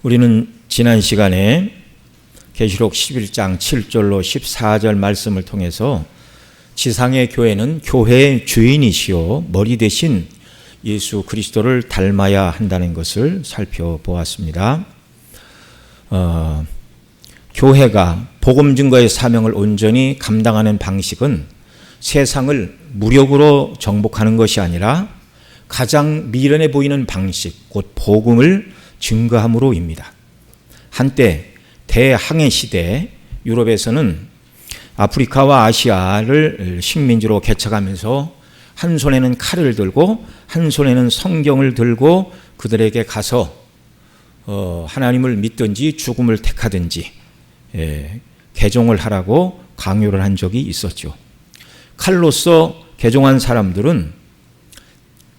우리는 지난 시간에 계시록 11장 7절로 14절 말씀을 통해서 지상의 교회는 교회의 주인이시요 머리 대신 예수 그리스도를 닮아야 한다는 것을 살펴보았습니다. 교회가 복음 증거의 사명을 온전히 감당하는 방식은 세상을 무력으로 정복하는 것이 아니라 가장 미련해 보이는 방식, 곧 복음을 증거함으로입니다. 한때 대항해 시대 유럽에서는 아프리카와 아시아를 식민지로 개척하면서 한 손에는 칼을 들고 한 손에는 성경을 들고 그들에게 가서 하나님을 믿든지 죽음을 택하든지 개종을 하라고 강요를 한 적이 있었죠. 칼로서 개종한 사람들은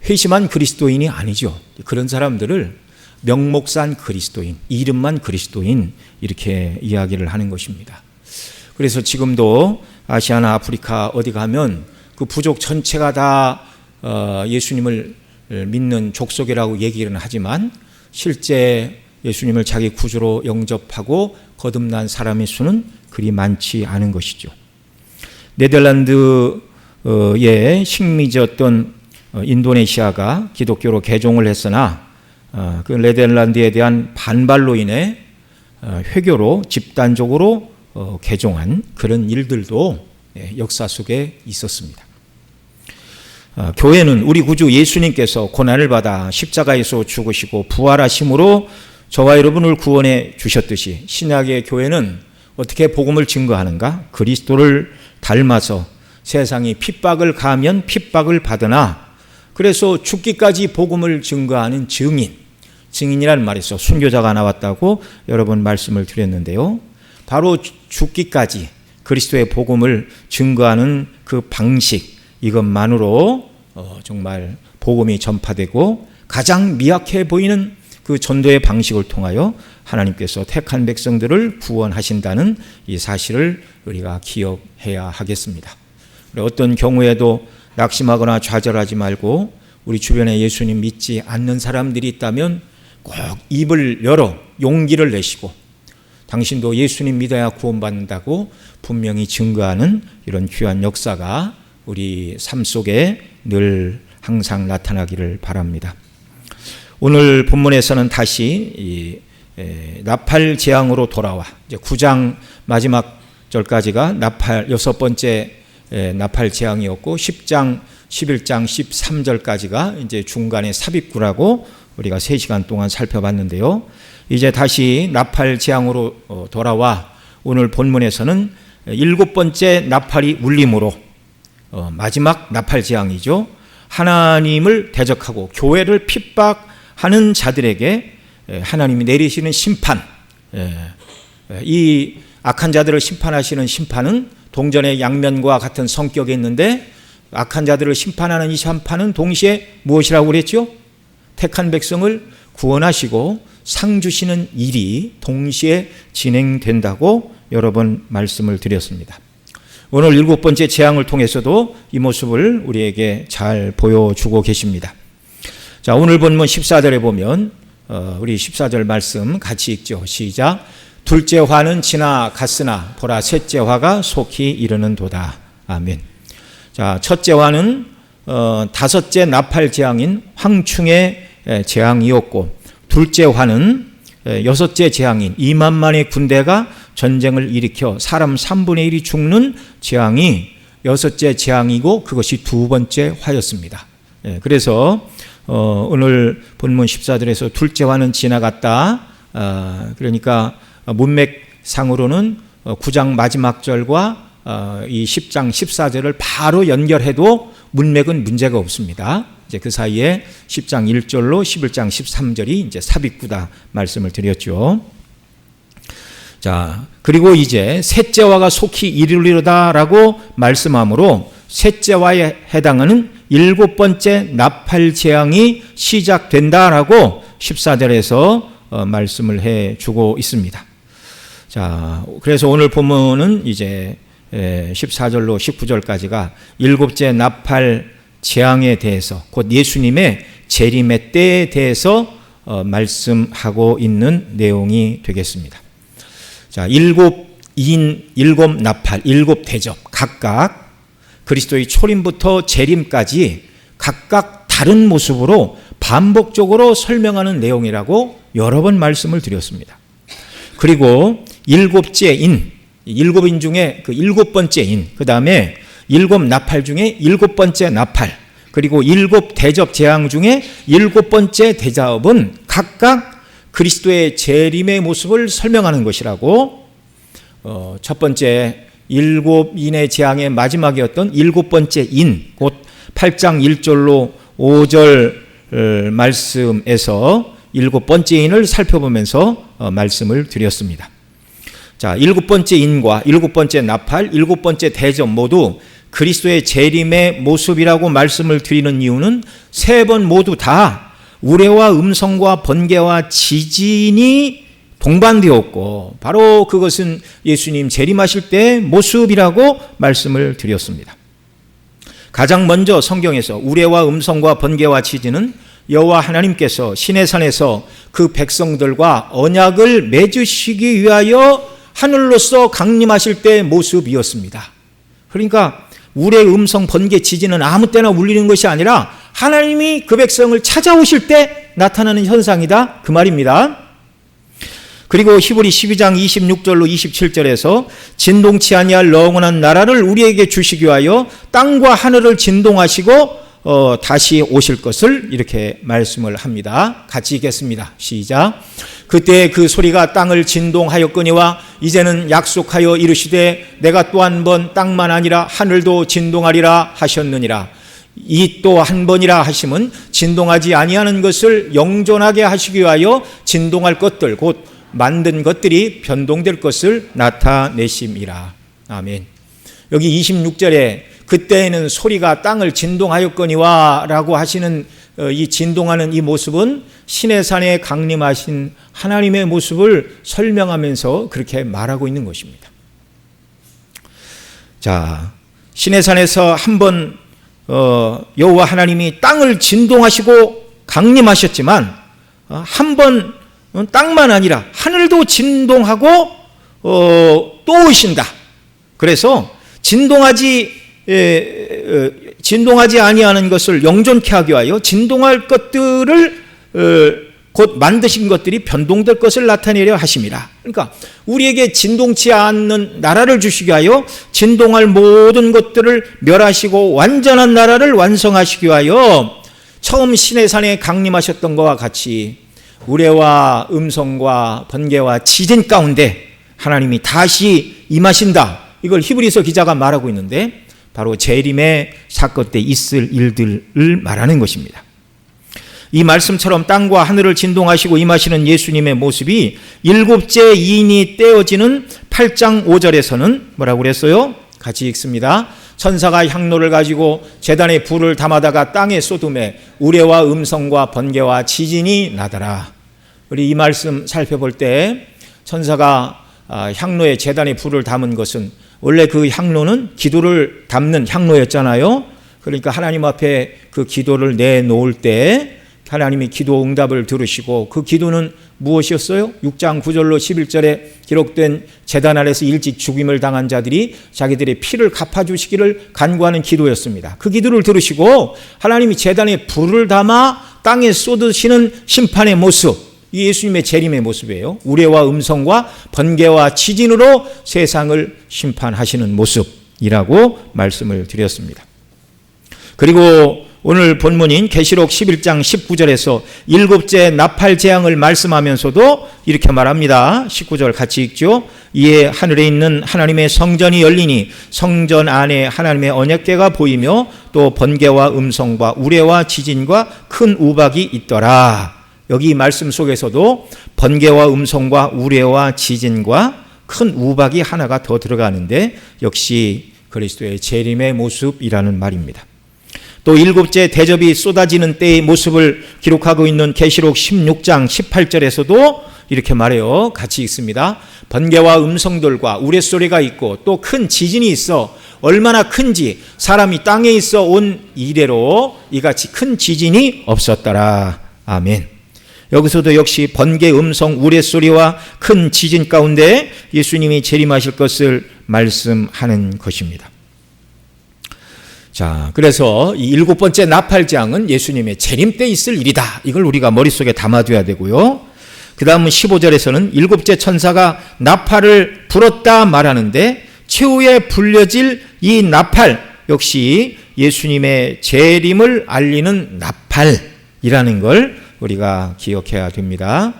회심한 그리스도인이 아니죠. 그런 사람들을 명목산 그리스도인, 이름만 그리스도인 이렇게 이야기를 하는 것입니다. 그래서 지금도 아시아나 아프리카 어디 가면 그 부족 전체가 다 예수님을 믿는 족속이라고 얘기는 하지만 실제 예수님을 자기 구주로 영접하고 거듭난 사람의 수는 그리 많지 않은 것이죠. 네덜란드의 식민지였던 인도네시아가 기독교로 개종을 했으나 그 네덜란드에 대한 반발로 인해 회교로 집단적으로 개종한 그런 일들도 역사 속에 있었습니다. 교회는 우리 구주 예수님께서 고난을 받아 십자가에서 죽으시고 부활하심으로 저와 여러분을 구원해 주셨듯이 신약의 교회는 어떻게 복음을 증거하는가? 그리스도를 닮아서 세상이 핍박을 가하면 핍박을 받으나 그래서 죽기까지 복음을 증거하는 증인이라는 말에서 순교자가 나왔다고 여러 번 말씀을 드렸는데요. 바로 죽기까지 그리스도의 복음을 증거하는 그 방식, 이것만으로 정말 복음이 전파되고 가장 미약해 보이는 그 전도의 방식을 통하여 하나님께서 택한 백성들을 구원하신다는 이 사실을 우리가 기억해야 하겠습니다. 어떤 경우에도 낙심하거나 좌절하지 말고 우리 주변에 예수님 믿지 않는 사람들이 있다면 꼭 입을 열어 용기를 내시고 당신도 예수님 믿어야 구원받는다고 분명히 증거하는 이런 귀한 역사가 우리 삶 속에 늘 항상 나타나기를 바랍니다. 오늘 본문에서는 다시 나팔 재앙으로 돌아와 이제 9장 마지막 절까지가 나팔 여섯 번째 나팔 재앙이었고 10장, 11장, 13절까지가 이제 중간에 삽입구라고 우리가 3시간 동안 살펴봤는데요. 이제 다시 나팔 재앙으로 돌아와 오늘 본문에서는 7번째 나팔이 울림으로 마지막 나팔 재앙이죠. 하나님을 대적하고 교회를 핍박하는 자들에게 하나님이 내리시는 심판, 이 악한 자들을 심판하시는 심판은 동전의 양면과 같은 성격이 있는데 악한 자들을 심판하는 이 심판은 동시에 무엇이라고 그랬죠? 택한 백성을 구원하시고 상 주시는 일이 동시에 진행된다고 여러 번 말씀을 드렸습니다. 오늘 7번째 재앙을 통해서도 이 모습을 우리에게 잘 보여주고 계십니다. 자, 오늘 본문 14절에 보면 우리 14절 말씀 같이 읽죠. 시작. 둘째 화는 지나갔으나 보라 셋째 화가 속히 이르는도다. 아멘. 자, 첫째 화는 다섯째 나팔 재앙인 황충의 재앙이었고 둘째 화는 여섯째 재앙인 2만만의 군대가 전쟁을 일으켜 사람 3분의 1이 죽는 재앙이 여섯째 재앙이고 그것이 두 번째 화였습니다. 그래서 오늘 본문 14절에서 둘째 화는 지나갔다. 그러니까 문맥상으로는 9장 마지막 절과 이 10장 14절을 바로 연결해도 문맥은 문제가 없습니다. 이제 그 사이에 10장 1절로 11장 13절이 이제 삽입구다 말씀을 드렸죠. 자, 그리고 이제 셋째 화가 속히 이르리로다라고 말씀하므로 셋째 화에 해당하는 7번째 나팔 재앙이 시작된다라고 14절에서 말씀을 해 주고 있습니다. 자, 그래서 오늘 본문은 이제 14절로 19절까지가 7째 나팔 재앙에 대해서 곧 예수님의 재림의 때에 대해서 말씀하고 있는 내용이 되겠습니다. 자, 일곱 나팔, 일곱 대접 각각 그리스도의 초림부터 재림까지 각각 다른 모습으로 반복적으로 설명하는 내용이라고 여러 번 말씀을 드렸습니다. 그리고 일곱째 인, 일곱 인 중에 그 일곱 번째 인, 그 다음에 일곱 나팔 중에 일곱 번째 나팔, 그리고 일곱 대접 재앙 중에 일곱 번째 대접은 각각 그리스도의 재림의 모습을 설명하는 것이라고 첫 번째 일곱 인의 재앙의 마지막이었던 일곱 번째 인, 곧 8장 1절로 5절 말씀에서 일곱 번째 인을 살펴보면서 말씀을 드렸습니다. 자, 일곱 번째 인과 일곱 번째 나팔, 일곱 번째 대접 모두 그리스도의 재림의 모습이라고 말씀을 드리는 이유는 세 번 모두 다 우레와 음성과 번개와 지진이 동반되었고 바로 그것은 예수님 재림하실 때의 모습이라고 말씀을 드렸습니다. 가장 먼저 성경에서 우레와 음성과 번개와 지진은 여호와 하나님께서 시내산에서 그 백성들과 언약을 맺으시기 위하여 하늘로서 강림하실 때의 모습이었습니다. 그러니까 우레, 음성, 번개, 지진은 아무 때나 울리는 것이 아니라 하나님이 그 백성을 찾아오실 때 나타나는 현상이다 그 말입니다. 그리고 히브리 12장 26절로 27절에서 진동치 아니할 영원한 나라를 우리에게 주시기 위하여 땅과 하늘을 진동하시고 다시 오실 것을 이렇게 말씀을 합니다. 같이 읽겠습니다. 시작. 그때 그 소리가 땅을 진동하였거니와 이제는 약속하여 이르시되 내가 또 한 번 땅만 아니라 하늘도 진동하리라 하셨느니라. 이 또 한 번이라 하심은 진동하지 아니하는 것을 영존하게 하시기 위하여 진동할 것들 곧 만든 것들이 변동될 것을 나타내심이라. 아멘. 여기 26절에 그때에는 소리가 땅을 진동하였거니와 라고 하시는 이 진동하는 이 모습은 시내산에 강림하신 하나님의 모습을 설명하면서 그렇게 말하고 있는 것입니다. 자, 시내산에서 한번 여호와 하나님이 땅을 진동하시고 강림하셨지만 한 번 땅만 아니라 하늘도 진동하고 또 오신다. 그래서 진동하지 아니하는 것을 영존케 하기 위하여 진동할 것들을 곧 만드신 것들이 변동될 것을 나타내려 하심이라. 그러니까 우리에게 진동치 않는 나라를 주시기 위하여 진동할 모든 것들을 멸하시고 완전한 나라를 완성하시기 위하여 처음 시내산에 강림하셨던 것과 같이 우레와 음성과 번개와 지진 가운데 하나님이 다시 임하신다. 이걸 히브리서 기자가 말하고 있는데 바로 재림의 사건 때 있을 일들을 말하는 것입니다. 이 말씀처럼 땅과 하늘을 진동하시고 임하시는 예수님의 모습이 일곱째 이인이 떼어지는 8장 5절에서는 뭐라고 그랬어요? 같이 읽습니다. 천사가 향로를 가지고 제단에 불을 담아다가 땅에 쏟음에 우레와 음성과 번개와 지진이 나더라. 우리 이 말씀 살펴볼 때 천사가 향로에 제단에 불을 담은 것은 원래 그 향로는 기도를 담는 향로였잖아요. 그러니까 하나님 앞에 그 기도를 내놓을 때 하나님이 기도 응답을 들으시고 그 기도는 무엇이었어요? 6장 9절로 11절에 기록된 제단 아래서 일찍 죽임을 당한 자들이 자기들의 피를 갚아주시기를 간구하는 기도였습니다. 그 기도를 들으시고 하나님이 제단에 불을 담아 땅에 쏟으시는 심판의 모습, 이 예수님의 재림의 모습이에요. 우레와 음성과 번개와 지진으로 세상을 심판하시는 모습이라고 말씀을 드렸습니다. 그리고 오늘 본문인 계시록 11장 19절에서 일곱째 나팔 재앙을 말씀하면서도 이렇게 말합니다. 19절 같이 읽죠. 이에 하늘에 있는 하나님의 성전이 열리니 성전 안에 하나님의 언약궤가 보이며 또 번개와 음성과 우레와 지진과 큰 우박이 있더라. 여기 말씀 속에서도 번개와 음성과 우레와 지진과 큰 우박이 하나가 더 들어가는데 역시 그리스도의 재림의 모습이라는 말입니다. 또 일곱째 대접이 쏟아지는 때의 모습을 기록하고 있는 계시록 16장 18절에서도 이렇게 말해요. 같이 읽습니다. 번개와 음성들과 우레소리가 있고 또 큰 지진이 있어 얼마나 큰지 사람이 땅에 있어 온 이래로 이같이 큰 지진이 없었더라. 아멘. 여기서도 역시 번개, 음성, 우레소리와 큰 지진 가운데 예수님이 재림하실 것을 말씀하는 것입니다. 자, 그래서 이 7번째 나팔장은 예수님의 재림 때 있을 일이다. 이걸 우리가 머릿속에 담아둬야 되고요. 그 다음은 15절에서는 7째 천사가 나팔을 불었다 말하는데 최후에 불려질 이 나팔 역시 예수님의 재림을 알리는 나팔이라는 걸 우리가 기억해야 됩니다.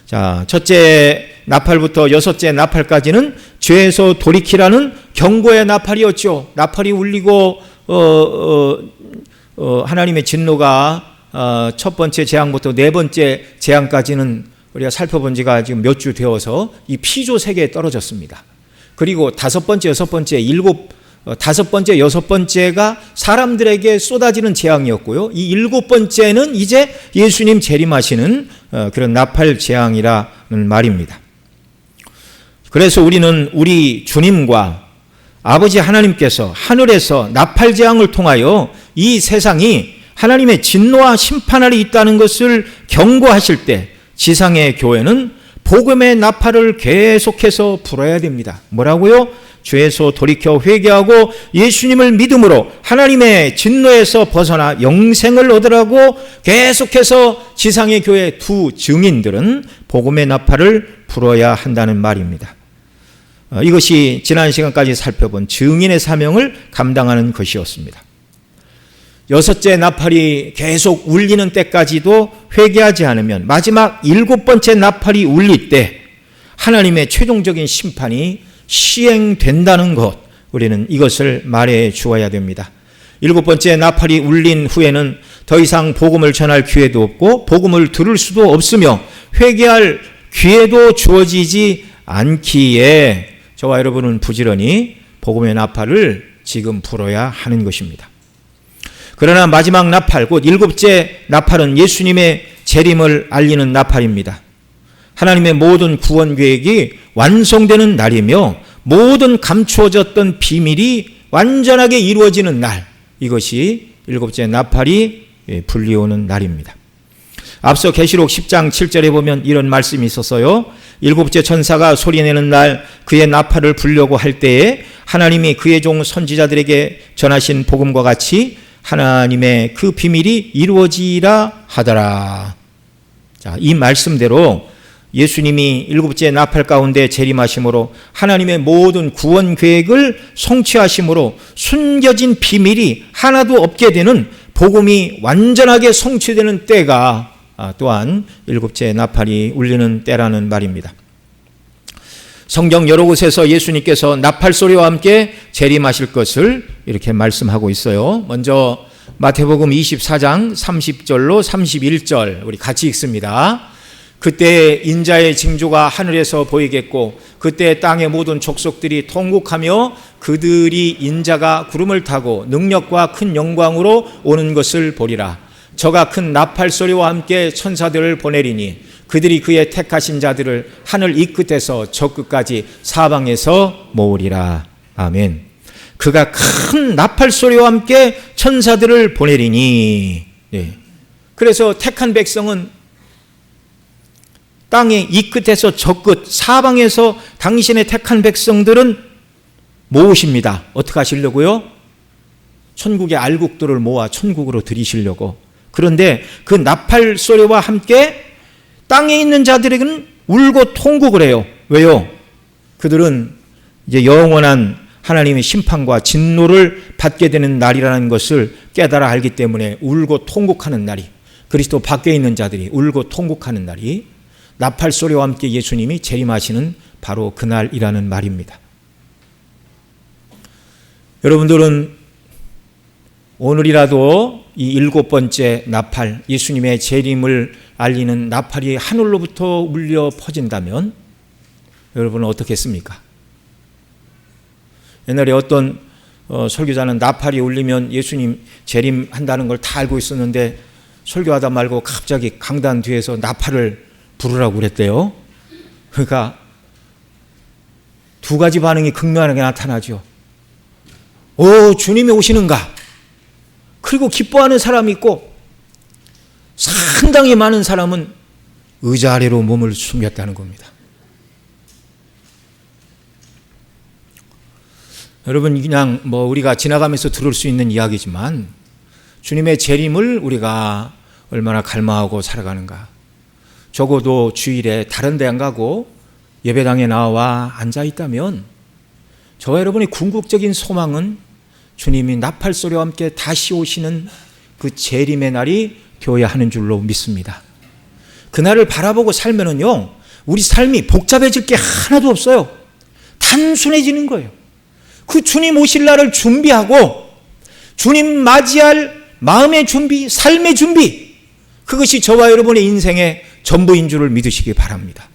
자, 첫째 나팔부터 여섯째 나팔까지는 죄에서 돌이키라는 경고의 나팔이었죠. 나팔이 울리고 하나님의 진노가 첫 번째 재앙부터 네 번째 재앙까지는 우리가 살펴본 지가 지금 몇 주 되어서 이 피조 세계에 떨어졌습니다. 그리고 다섯 번째, 여섯 번째, 다섯 번째, 여섯 번째가 사람들에게 쏟아지는 재앙이었고요. 이 7번째는 이제 예수님 재림하시는 그런 나팔 재앙이라는 말입니다. 그래서 우리는 우리 주님과 아버지 하나님께서 하늘에서 나팔 재앙을 통하여 이 세상이 하나님의 진노와 심판하리 있다는 것을 경고하실 때 지상의 교회는 복음의 나팔을 계속해서 불어야 됩니다. 뭐라고요? 죄에서 돌이켜 회개하고 예수님을 믿음으로 하나님의 진노에서 벗어나 영생을 얻으라고 계속해서 지상의 교회 두 증인들은 복음의 나팔을 불어야 한다는 말입니다. 이것이 지난 시간까지 살펴본 증인의 사명을 감당하는 것이었습니다. 여섯째 나팔이 계속 울리는 때까지도 회개하지 않으면 마지막 7번째 나팔이 울릴 때 하나님의 최종적인 심판이 시행된다는 것, 우리는 이것을 말해 주어야 됩니다. 7번째 나팔이 울린 후에는 더 이상 복음을 전할 기회도 없고 복음을 들을 수도 없으며 회개할 기회도 주어지지 않기에 저와 여러분은 부지런히 복음의 나팔을 지금 불어야 하는 것입니다. 그러나 마지막 나팔, 곧 7째 나팔은 예수님의 재림을 알리는 나팔입니다. 하나님의 모든 구원 계획이 완성되는 날이며 모든 감추어졌던 비밀이 완전하게 이루어지는 날, 이것이 7째 나팔이 불리오는 날입니다. 앞서 계시록 10장 7절에 보면 이런 말씀이 있었어요. 7째 천사가 소리내는 날 그의 나팔을 불려고 할 때에 하나님이 그의 종 선지자들에게 전하신 복음과 같이 하나님의 그 비밀이 이루어지라 하더라. 자, 이 말씀대로 예수님이 7째 나팔 가운데 재림하심으로 하나님의 모든 구원 계획을 성취하심으로 숨겨진 비밀이 하나도 없게 되는 복음이 완전하게 성취되는 때가 또한 7째 나팔이 울리는 때라는 말입니다. 성경 여러 곳에서 예수님께서 나팔 소리와 함께 재림하실 것을 이렇게 말씀하고 있어요. 먼저 마태복음 24장 30절로 31절 우리 같이 읽습니다. 그때 인자의 징조가 하늘에서 보이겠고 그때 땅의 모든 족속들이 통곡하며 그들이 인자가 구름을 타고 능력과 큰 영광으로 오는 것을 보리라. 저가 큰 나팔 소리와 함께 천사들을 보내리니 그들이 그의 택하신 자들을 하늘 이 끝에서 저 끝까지 사방에서 모으리라. 아멘. 그가 큰 나팔 소리와 함께 천사들을 보내리니. 네. 그래서 택한 백성은 땅의 이 끝에서 저 끝 사방에서 당신의 택한 백성들은 모으십니다. 어떻게 하시려고요? 천국의 알국들을 모아 천국으로 들이시려고. 그런데 그 나팔 소리와 함께 땅에 있는 자들에게는 울고 통곡을 해요. 왜요? 그들은 이제 영원한 하나님의 심판과 진노를 받게 되는 날이라는 것을 깨달아 알기 때문에 울고 통곡하는 날이, 그리스도 밖에 있는 자들이 울고 통곡하는 날이 나팔 소리와 함께 예수님이 재림하시는 바로 그날이라는 말입니다. 여러분들은 오늘이라도 이 7번째 나팔, 예수님의 재림을 알리는 나팔이 하늘로부터 울려 퍼진다면 여러분은 어떻겠습니까? 옛날에 어떤 설교자는 나팔이 울리면 예수님 재림한다는 걸 다 알고 있었는데 설교하다 말고 갑자기 강단 뒤에서 나팔을 부르라고 그랬대요. 그러니까 두 가지 반응이 극명하게 나타나죠. 주님이 오시는가? 그리고 기뻐하는 사람이 있고 상당히 많은 사람은 의자 아래로 몸을 숨겼다는 겁니다. 여러분, 그냥 우리가 지나가면서 들을 수 있는 이야기지만 주님의 재림을 우리가 얼마나 갈망하고 살아가는가. 적어도 주일에 다른 데 안 가고 예배당에 나와 앉아 있다면 저와 여러분의 궁극적인 소망은 주님이 나팔소리와 함께 다시 오시는 그 재림의 날이 되어야 하는 줄로 믿습니다. 그날을 바라보고 살면은요, 우리 삶이 복잡해질 게 하나도 없어요. 단순해지는 거예요. 그 주님 오실 날을 준비하고 주님 맞이할 마음의 준비, 삶의 준비, 그것이 저와 여러분의 인생의 전부인 줄을 믿으시기 바랍니다.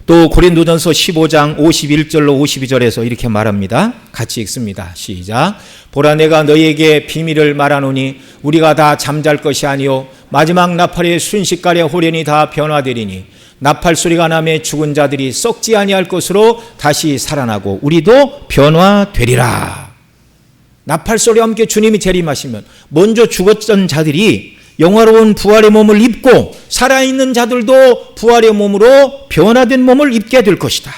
또 고린도전서 15장 51절로 52절에서 이렇게 말합니다. 같이 읽습니다. 시작. 보라, 내가 너희에게 비밀을 말하노니 우리가 다 잠잘 것이 아니요 마지막 나팔의 순식간에 호련히 다 변화되리니 나팔 소리가 나매 죽은 자들이 썩지 아니할 것으로 다시 살아나고 우리도 변화되리라. 나팔 소리와 함께 주님이 재림하시면 먼저 죽었던 자들이 영화로운 부활의 몸을 입고 살아있는 자들도 부활의 몸으로 변화된 몸을 입게 될 것이다.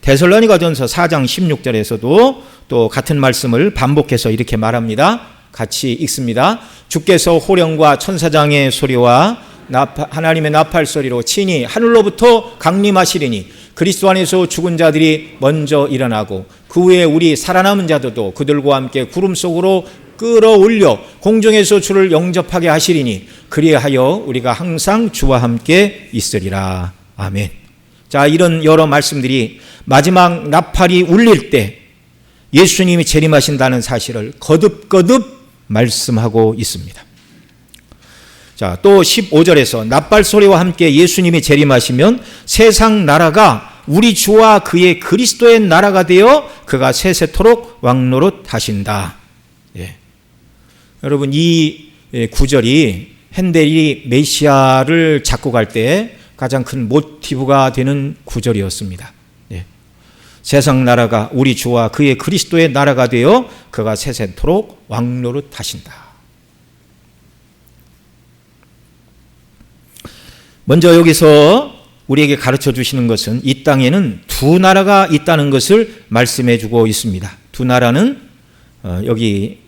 데살로니가전서 4장 16절에서도 또 같은 말씀을 반복해서 이렇게 말합니다. 같이 읽습니다. 주께서 호령과 천사장의 소리와 하나님의 나팔 소리로 친히 하늘로부터 강림하시리니 그리스도 안에서 죽은 자들이 먼저 일어나고 그 후에 우리 살아남은 자들도 그들과 함께 구름 속으로 끌어올려 공중에서 주를 영접하게 하시리니 그리하여 우리가 항상 주와 함께 있으리라. 아멘. 자, 이런 여러 말씀들이 마지막 나팔이 울릴 때 예수님이 재림하신다는 사실을 거듭거듭 말씀하고 있습니다. 자, 또 15절에서 나팔 소리와 함께 예수님이 재림하시면 세상 나라가 우리 주와 그의 그리스도의 나라가 되어 그가 세세토록 왕노릇 하신다. 예. 여러분, 이 구절이 핸델이 메시아를 작곡할 때 가장 큰 모티브가 되는 구절이었습니다. 예. 세상 나라가 우리 주와 그의 그리스도의 나라가 되어 그가 세세토록 왕노릇 하신다. 먼저 여기서 우리에게 가르쳐 주시는 것은 이 땅에는 두 나라가 있다는 것을 말씀해 주고 있습니다. 두 나라는 여기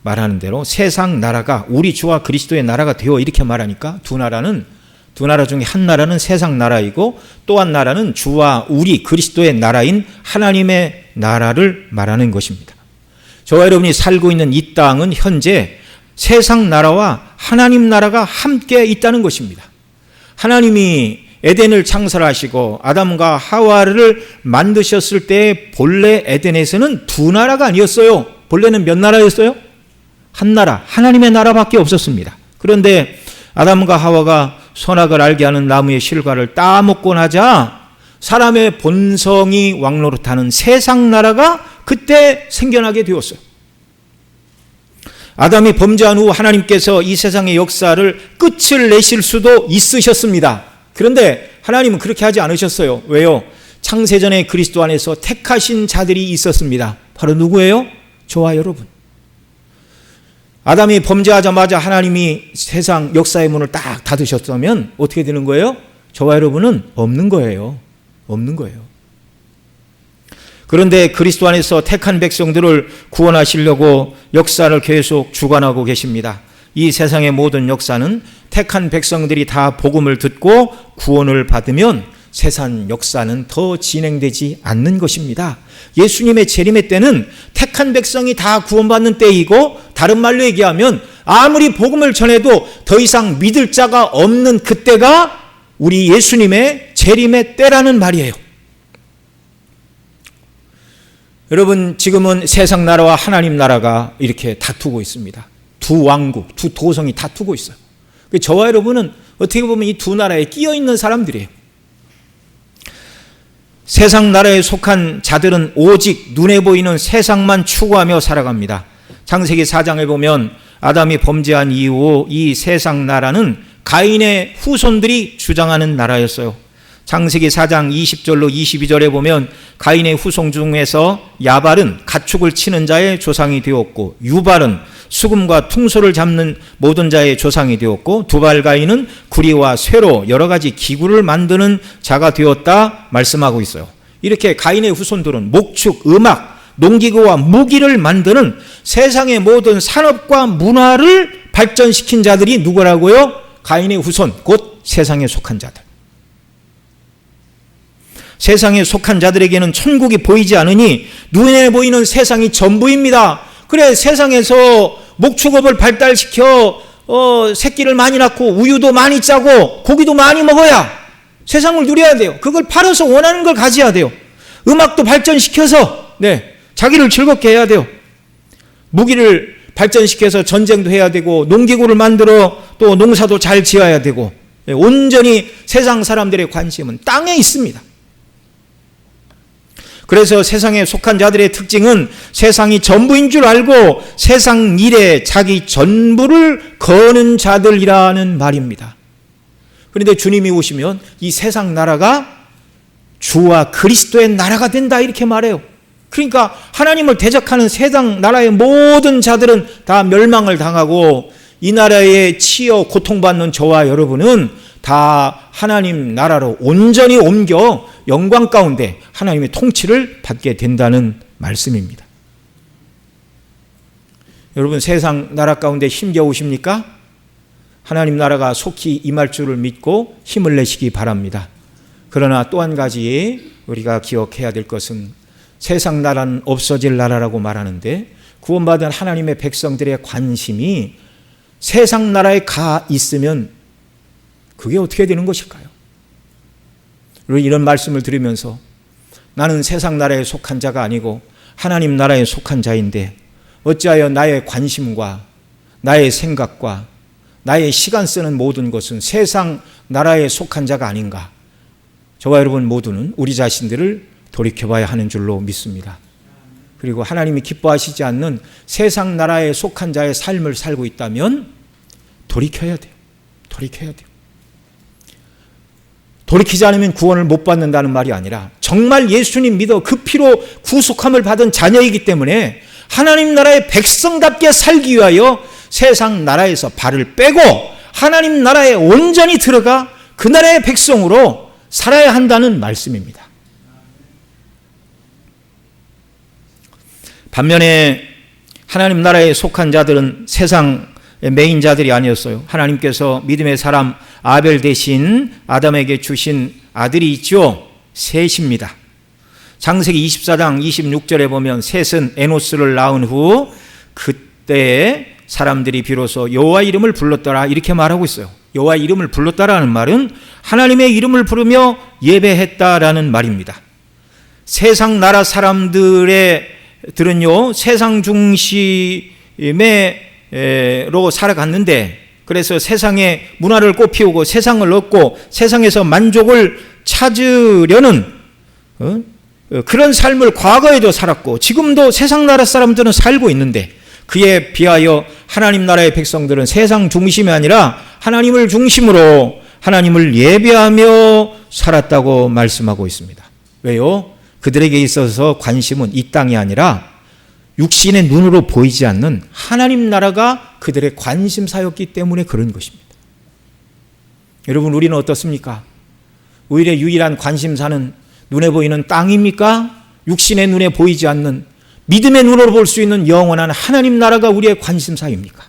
말하는 대로 세상 나라가 우리 주와 그리스도의 나라가 되어 이렇게 말하니까 두 나라 중에 한 나라는 세상 나라이고 또 한 나라는 주와 우리 그리스도의 나라인 하나님의 나라를 말하는 것입니다. 저와 여러분이 살고 있는 이 땅은 현재 세상 나라와 하나님 나라가 함께 있다는 것입니다. 하나님이 에덴을 창설하시고 아담과 하와를 만드셨을 때 본래 에덴에서는 두 나라가 아니었어요. 본래는 몇 나라였어요? 한 나라, 하나님의 나라밖에 없었습니다. 그런데 아담과 하와가 선악을 알게 하는 나무의 실과를 따먹고 나자 사람의 본성이 왕노릇하는 세상 나라가 그때 생겨나게 되었어요. 아담이 범죄한 후 하나님께서 이 세상의 역사를 끝을 내실 수도 있으셨습니다. 그런데 하나님은 그렇게 하지 않으셨어요. 왜요? 창세전에 그리스도 안에서 택하신 자들이 있었습니다. 바로 누구예요? 저와 여러분. 아담이 범죄하자마자 하나님이 세상 역사의 문을 딱 닫으셨다면 어떻게 되는 거예요? 저와 여러분은 없는 거예요. 없는 거예요. 그런데 그리스도 안에서 택한 백성들을 구원하시려고 역사를 계속 주관하고 계십니다. 이 세상의 모든 역사는 택한 백성들이 다 복음을 듣고 구원을 받으면 세상 역사는 더 진행되지 않는 것입니다. 예수님의 재림의 때는 택한 백성이 다 구원받는 때이고 다른 말로 얘기하면 아무리 복음을 전해도 더 이상 믿을 자가 없는 그때가 우리 예수님의 재림의 때라는 말이에요. 여러분, 지금은 세상 나라와 하나님 나라가 이렇게 다투고 있습니다. 두 왕국, 두 도성이 다투고 있어요. 저와 여러분은 어떻게 보면 이 두 나라에 끼어 있는 사람들이에요. 세상 나라에 속한 자들은 오직 눈에 보이는 세상만 추구하며 살아갑니다. 창세기 4장에 보면 아담이 범죄한 이후 이 세상 나라는 가인의 후손들이 주장하는 나라였어요. 창세기 4장 20절로 22절에 보면 가인의 후손 중에서 야발은 가축을 치는 자의 조상이 되었고 유발은 수금과 퉁소를 잡는 모든 자의 조상이 되었고 두발 가인은 구리와 쇠로 여러 가지 기구를 만드는 자가 되었다 말씀하고 있어요. 이렇게 가인의 후손들은 목축, 음악, 농기구와 무기를 만드는 세상의 모든 산업과 문화를 발전시킨 자들이 누구라고요? 가인의 후손, 곧 세상에 속한 자들. 세상에 속한 자들에게는 천국이 보이지 않으니 눈에 보이는 세상이 전부입니다. 그래, 세상에서 목축업을 발달시켜 새끼를 많이 낳고 우유도 많이 짜고 고기도 많이 먹어야 세상을 누려야 돼요. 그걸 팔아서 원하는 걸 가져야 돼요. 음악도 발전시켜서 자기를 즐겁게 해야 돼요. 무기를 발전시켜서 전쟁도 해야 되고 농기구를 만들어 또 농사도 잘 지어야 되고 온전히 세상 사람들의 관심은 땅에 있습니다. 그래서 세상에 속한 자들의 특징은 세상이 전부인 줄 알고 세상 일에 자기 전부를 거는 자들이라는 말입니다. 그런데 주님이 오시면 이 세상 나라가 주와 그리스도의 나라가 된다 이렇게 말해요. 그러니까 하나님을 대적하는 세상 나라의 모든 자들은 다 멸망을 당하고 이 나라에 치여 고통받는 저와 여러분은 다 하나님 나라로 온전히 옮겨 영광 가운데 하나님의 통치를 받게 된다는 말씀입니다. 여러분, 세상 나라 가운데 힘겨우십니까? 하나님 나라가 속히 임할 줄을 믿고 힘을 내시기 바랍니다. 그러나 또 한 가지 우리가 기억해야 될 것은 세상 나라는 없어질 나라라고 말하는데 구원받은 하나님의 백성들의 관심이 세상 나라에 가 있으면 그게 어떻게 되는 것일까요? 이런 말씀을 들으면서 나는 세상 나라에 속한 자가 아니고 하나님 나라에 속한 자인데 어찌하여 나의 관심과 나의 생각과 나의 시간 쓰는 모든 것은 세상 나라에 속한 자가 아닌가? 저와 여러분 모두는 우리 자신들을 돌이켜봐야 하는 줄로 믿습니다. 그리고 하나님이 기뻐하시지 않는 세상 나라에 속한 자의 삶을 살고 있다면 돌이켜야 돼요. 돌이켜야 돼요. 돌이키지 않으면 구원을 못 받는다는 말이 아니라 정말 예수님 믿어 그 피로 구속함을 받은 자녀이기 때문에 하나님 나라의 백성답게 살기 위하여 세상 나라에서 발을 빼고 하나님 나라에 온전히 들어가 그 나라의 백성으로 살아야 한다는 말씀입니다. 반면에 하나님 나라에 속한 자들은 세상 메인 자들이 아니었어요. 하나님께서 믿음의 사람 아벨 대신 아담에게 주신 아들이 있죠. 셋입니다. 창세기 24장 26절에 보면 셋은 에노스를 낳은 후 그때 사람들이 비로소 여호와 이름을 불렀더라 이렇게 말하고 있어요. 여호와 이름을 불렀다라는 말은 하나님의 이름을 부르며 예배했다라는 말입니다. 세상 나라 사람들은요 세상 중심으로 살아갔는데 그래서 세상의 문화를 꽃피우고 세상을 얻고 세상에서 만족을 찾으려는 그런 삶을 과거에도 살았고 지금도 세상 나라 사람들은 살고 있는데 그에 비하여 하나님 나라의 백성들은 세상 중심이 아니라 하나님을 중심으로 하나님을 예배하며 살았다고 말씀하고 있습니다. 왜요? 그들에게 있어서 관심은 이 땅이 아니라 육신의 눈으로 보이지 않는 하나님 나라가 그들의 관심사였기 때문에 그런 것입니다. 여러분, 우리는 어떻습니까? 우리의 유일한 관심사는 눈에 보이는 땅입니까? 육신의 눈에 보이지 않는 믿음의 눈으로 볼 수 있는 영원한 하나님 나라가 우리의 관심사입니까?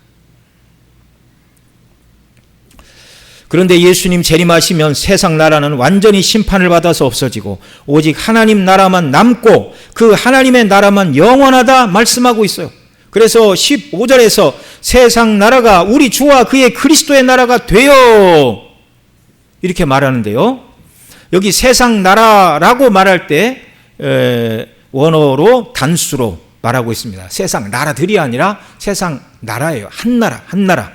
그런데 예수님 재림하시면 세상 나라는 완전히 심판을 받아서 없어지고 오직 하나님 나라만 남고 그 하나님의 나라만 영원하다 말씀하고 있어요. 그래서 15절에서 세상 나라가 우리 주와 그의 그리스도의 나라가 되어 이렇게 말하는데요. 여기 세상 나라라고 말할 때 원어로 단수로 말하고 있습니다. 세상 나라들이 아니라 세상 나라예요. 한 나라, 한 나라.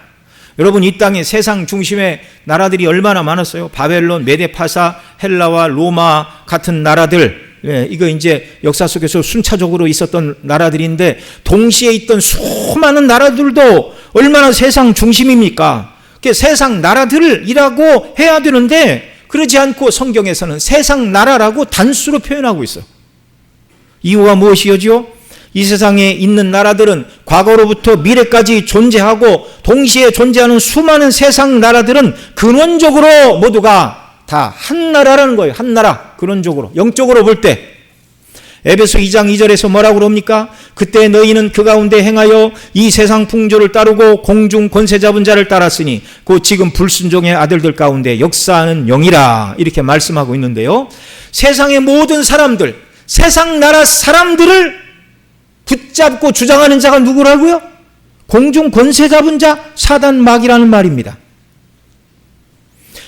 여러분, 이 땅에 세상 중심의 나라들이 얼마나 많았어요? 바벨론, 메데파사, 헬라와 로마 같은 나라들. 이거 이제 역사 속에서 순차적으로 있었던 나라들인데 동시에 있던 수많은 나라들도 얼마나 세상 중심입니까? 세상 나라들이라고 해야 되는데 그러지 않고 성경에서는 세상 나라라고 단수로 표현하고 있어요. 이유가 무엇이죠? 이 세상에 있는 나라들은 과거로부터 미래까지 존재하고 동시에 존재하는 수많은 세상 나라들은 근원적으로 모두가 다 한 나라라는 거예요. 한 나라. 근원적으로. 영적으로 볼 때. 에베소 2장 2절에서 뭐라고 그럽니까? 그때 너희는 그 가운데 행하여 이 세상 풍조를 따르고 공중 권세 잡은 자를 따랐으니 곧 지금 불순종의 아들들 가운데 역사하는 영이라. 이렇게 말씀하고 있는데요. 세상의 모든 사람들, 세상 나라 사람들을 붙잡고 주장하는 자가 누구라고요? 공중 권세 잡은 자, 사단 마귀라는 말입니다.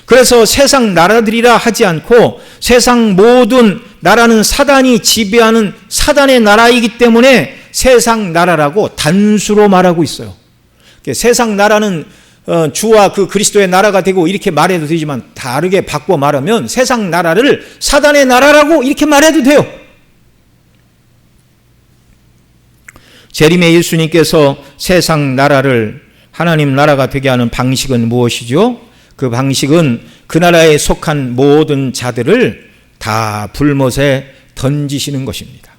그래서 세상 나라들이라 하지 않고 세상 모든 나라는 사단이 지배하는 사단의 나라이기 때문에 세상 나라라고 단수로 말하고 있어요. 세상 나라는 주와 그 그리스도의 나라가 되고 이렇게 말해도 되지만 다르게 바꿔 말하면 세상 나라를 사단의 나라라고 이렇게 말해도 돼요. 재림의 예수님께서 세상 나라를 하나님 나라가 되게 하는 방식은 무엇이죠? 그 방식은 그 나라에 속한 모든 자들을 다 불못에 던지시는 것입니다.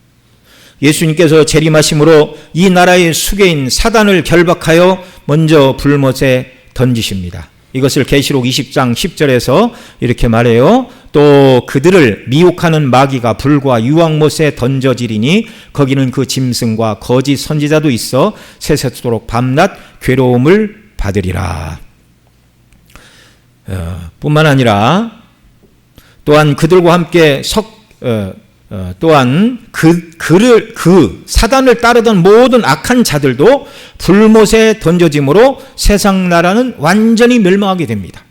예수님께서 재림하심으로 이 나라의 수괴인 사단을 결박하여 먼저 불못에 던지십니다. 이것을 계시록 20장 10절에서 이렇게 말해요. 또 그들을 미혹하는 마귀가 불과 유황못에 던져지리니 거기는 그 짐승과 거짓 선지자도 있어 세세토록 밤낮 괴로움을 받으리라. 뿐만 아니라 또한 그들과 함께 또한 그 사단을 따르던 모든 악한 자들도 불못에 던져짐으로 세상 나라는 완전히 멸망하게 됩니다.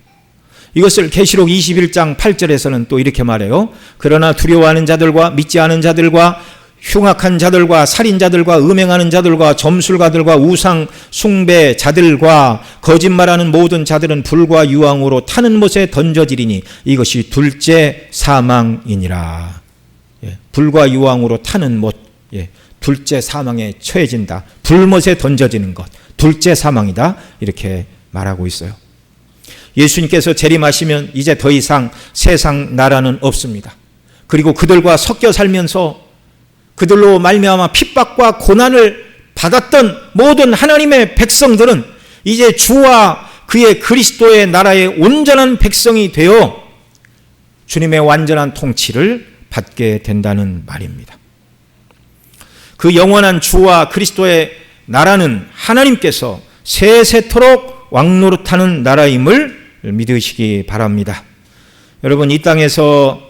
이것을 계시록 21장 8절에서는 또 이렇게 말해요. 그러나 두려워하는 자들과 믿지 않은 자들과 흉악한 자들과 살인자들과 음행하는 자들과 점술가들과 우상 숭배 자들과 거짓말하는 모든 자들은 불과 유황으로 타는 못에 던져지리니 이것이 둘째 사망이니라. 불과 유황으로 타는 못, 둘째 사망에 처해진다. 불못에 던져지는 것, 둘째 사망이다. 이렇게 말하고 있어요. 예수님께서 재림하시면 이제 더 이상 세상 나라는 없습니다. 그리고 그들과 섞여 살면서 그들로 말미암아 핍박과 고난을 받았던 모든 하나님의 백성들은 이제 주와 그의 그리스도의 나라의 온전한 백성이 되어 주님의 완전한 통치를 받게 된다는 말입니다. 그 영원한 주와 그리스도의 나라는 하나님께서 세세토록 왕노릇하는 나라임을 믿으시기 바랍니다. 여러분, 이 땅에서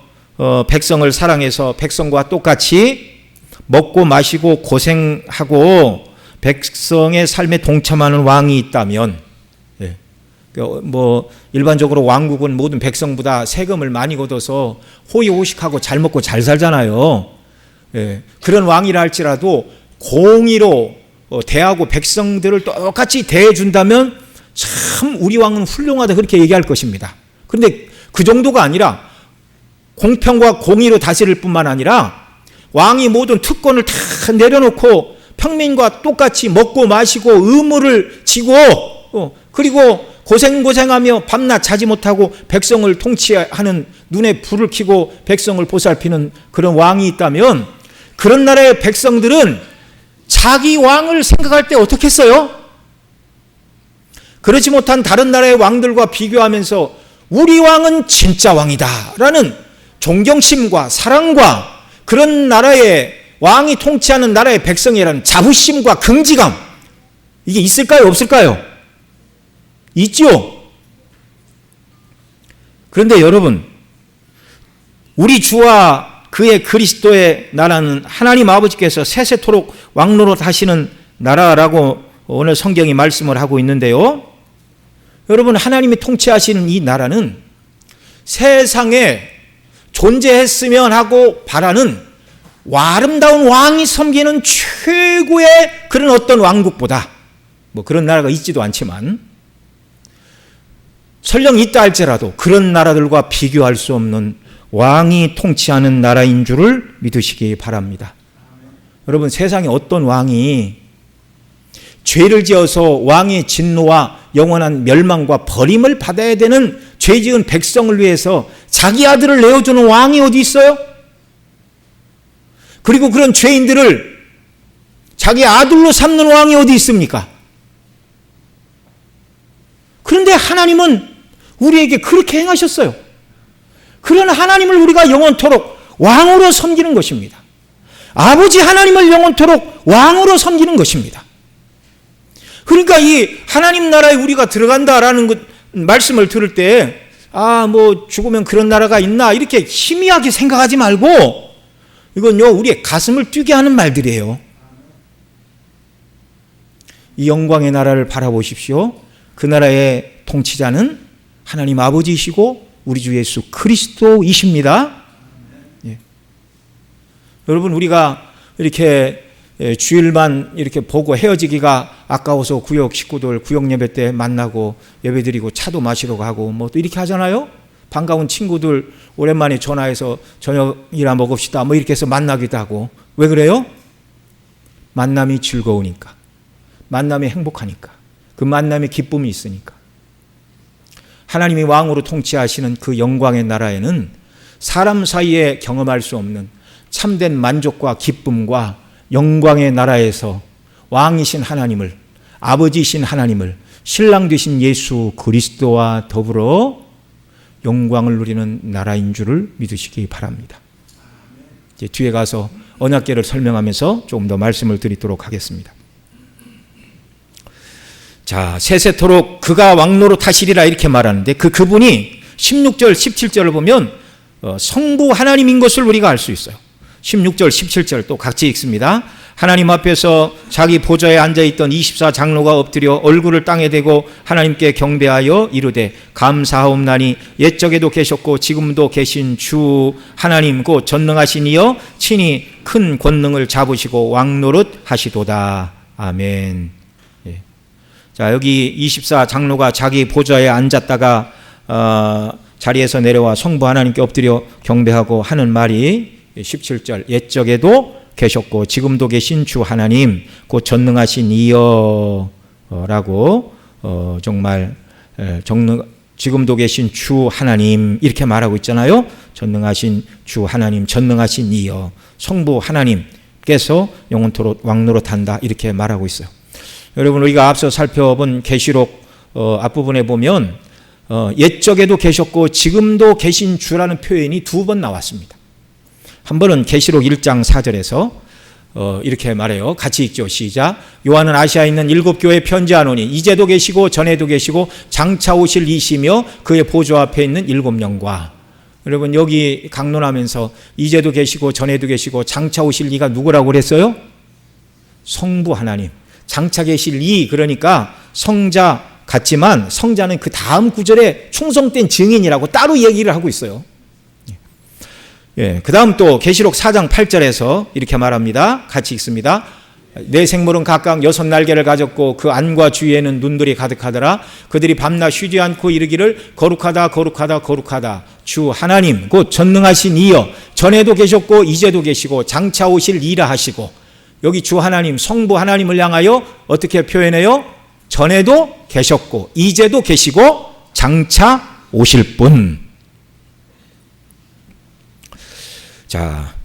백성을 사랑해서 백성과 똑같이 먹고 마시고 고생하고 백성의 삶에 동참하는 왕이 있다면, 일반적으로 왕국은 모든 백성보다 세금을 많이 걷어서 호의호식하고 잘 먹고 잘 살잖아요. 그런 왕이라 할지라도 공의로 대하고 백성들을 똑같이 대해준다면 참 우리 왕은 훌륭하다 그렇게 얘기할 것입니다. 그런데 그 정도가 아니라 공평과 공의로 다스릴 뿐만 아니라 왕이 모든 특권을 다 내려놓고 평민과 똑같이 먹고 마시고 의무를 지고 그리고 고생하며 밤낮 자지 못하고 백성을 통치하는, 눈에 불을 켜고 백성을 보살피는 그런 왕이 있다면 그런 나라의 백성들은 자기 왕을 생각할 때 어떻게 했어요? 그렇지 못한 다른 나라의 왕들과 비교하면서 우리 왕은 진짜 왕이다 라는 존경심과 사랑과 그런 나라의 왕이 통치하는 나라의 백성이라는 자부심과 긍지감, 이게 있을까요? 없을까요? 있죠. 그런데 여러분, 우리 주와 그의 그리스도의 나라는 하나님 아버지께서 세세토록 왕노릇 하시는 나라라고 오늘 성경이 말씀을 하고 있는데요. 여러분, 하나님이 통치하시는 이 나라는 세상에 존재했으면 하고 바라는 아름다운 왕이 섬기는 최고의 그런 어떤 왕국보다, 그런 나라가 있지도 않지만 설령 있다 할지라도 그런 나라들과 비교할 수 없는 왕이 통치하는 나라인 줄을 믿으시기 바랍니다. 여러분, 세상에 어떤 왕이 죄를 지어서 왕의 진노와 영원한 멸망과 버림을 받아야 되는 죄 지은 백성을 위해서 자기 아들을 내어주는 왕이 어디 있어요? 그리고 그런 죄인들을 자기 아들로 삼는 왕이 어디 있습니까? 그런데 하나님은 우리에게 그렇게 행하셨어요. 그런 하나님을 우리가 영원토록 왕으로 섬기는 것입니다. 아버지 하나님을 영원토록 왕으로 섬기는 것입니다. 그러니까 이 하나님 나라에 우리가 들어간다라는 말씀을 들을 때, 뭐 죽으면 그런 나라가 있나 이렇게 희미하게 생각하지 말고, 이건요 우리의 가슴을 뛰게 하는 말들이에요. 이 영광의 나라를 바라보십시오. 그 나라의 통치자는 하나님 아버지이시고 우리 주 예수 그리스도이십니다. 예. 여러분, 우리가 이렇게 주일만 이렇게 보고 헤어지기가 아까워서 구역 식구들 구역 예배 때 만나고 예배드리고 차도 마시러 가고 뭐 또 이렇게 하잖아요. 반가운 친구들 오랜만에 전화해서 저녁이나 먹읍시다 뭐 이렇게 해서 만나기도 하고. 왜 그래요? 만남이 즐거우니까, 만남이 행복하니까, 그 만남에 기쁨이 있으니까. 하나님이 왕으로 통치하시는 그 영광의 나라에는 사람 사이에 경험할 수 없는 참된 만족과 기쁨과 영광의 나라에서 왕이신 하나님을, 아버지이신 하나님을, 신랑 되신 예수 그리스도와 더불어 영광을 누리는 나라인 줄을 믿으시기 바랍니다. 이제 뒤에 가서 언약궤를 설명하면서 조금 더 말씀을 드리도록 하겠습니다. 자, 세세토록 그가 왕노릇 하시리라 이렇게 말하는데, 그분이 16절 17절을 보면 성부 하나님인 것을 우리가 알 수 있어요. 16절 17절 또 같이 읽습니다. 하나님 앞에서 자기 보좌에 앉아있던 24장로가 엎드려 얼굴을 땅에 대고 하나님께 경배하여 이르되 감사하옵나니 옛적에도 계셨고 지금도 계신 주 하나님 곧 전능하신 이여 친히 큰 권능을 잡으시고 왕노릇 하시도다. 아멘. 예. 자, 여기 24장로가 자기 보좌에 앉았다가 자리에서 내려와 성부 하나님께 엎드려 경배하고 하는 말이 17절 옛적에도 계셨고 지금도 계신 주 하나님 곧 전능하신 이여라고 정말 지금도 계신 주 하나님 이렇게 말하고 있잖아요. 전능하신 주 하나님, 전능하신 이여, 성부 하나님께서 영원토록 왕노릇한다 이렇게 말하고 있어요. 여러분, 우리가 앞서 살펴본 계시록 앞부분에 보면 옛적에도 계셨고 지금도 계신 주라는 표현이 두 번 나왔습니다. 한 번은 계시록 1장 4절에서 이렇게 말해요. 같이 읽죠. 시작. 요한은 아시아에 있는 7교회에 편지하노니 이제도 계시고 전에도 계시고 장차 오실 이시며 그의 보좌 앞에 있는 7영과. 여러분, 여기 강론하면서 이제도 계시고 전에도 계시고 장차 오실 이가 누구라고 그랬어요? 성부 하나님. 장차 계실 이, 그러니까 성자 같지만 성자는 그 다음 구절에 충성된 증인이라고 따로 얘기를 하고 있어요. 예, 그 다음 또 계시록 4장 8절에서 이렇게 말합니다. 같이 읽습니다. 내 생물은 각각 6날개를 가졌고 그 안과 주위에는 눈들이 가득하더라. 그들이 밤낮 쉬지 않고 이르기를 거룩하다 거룩하다 거룩하다 주 하나님 곧 전능하신 이여 전에도 계셨고 이제도 계시고 장차 오실 이라 하시고. 여기 주 하나님, 성부 하나님을 향하여 어떻게 표현해요? 전에도 계셨고 이제도 계시고 장차 오실 분. 자,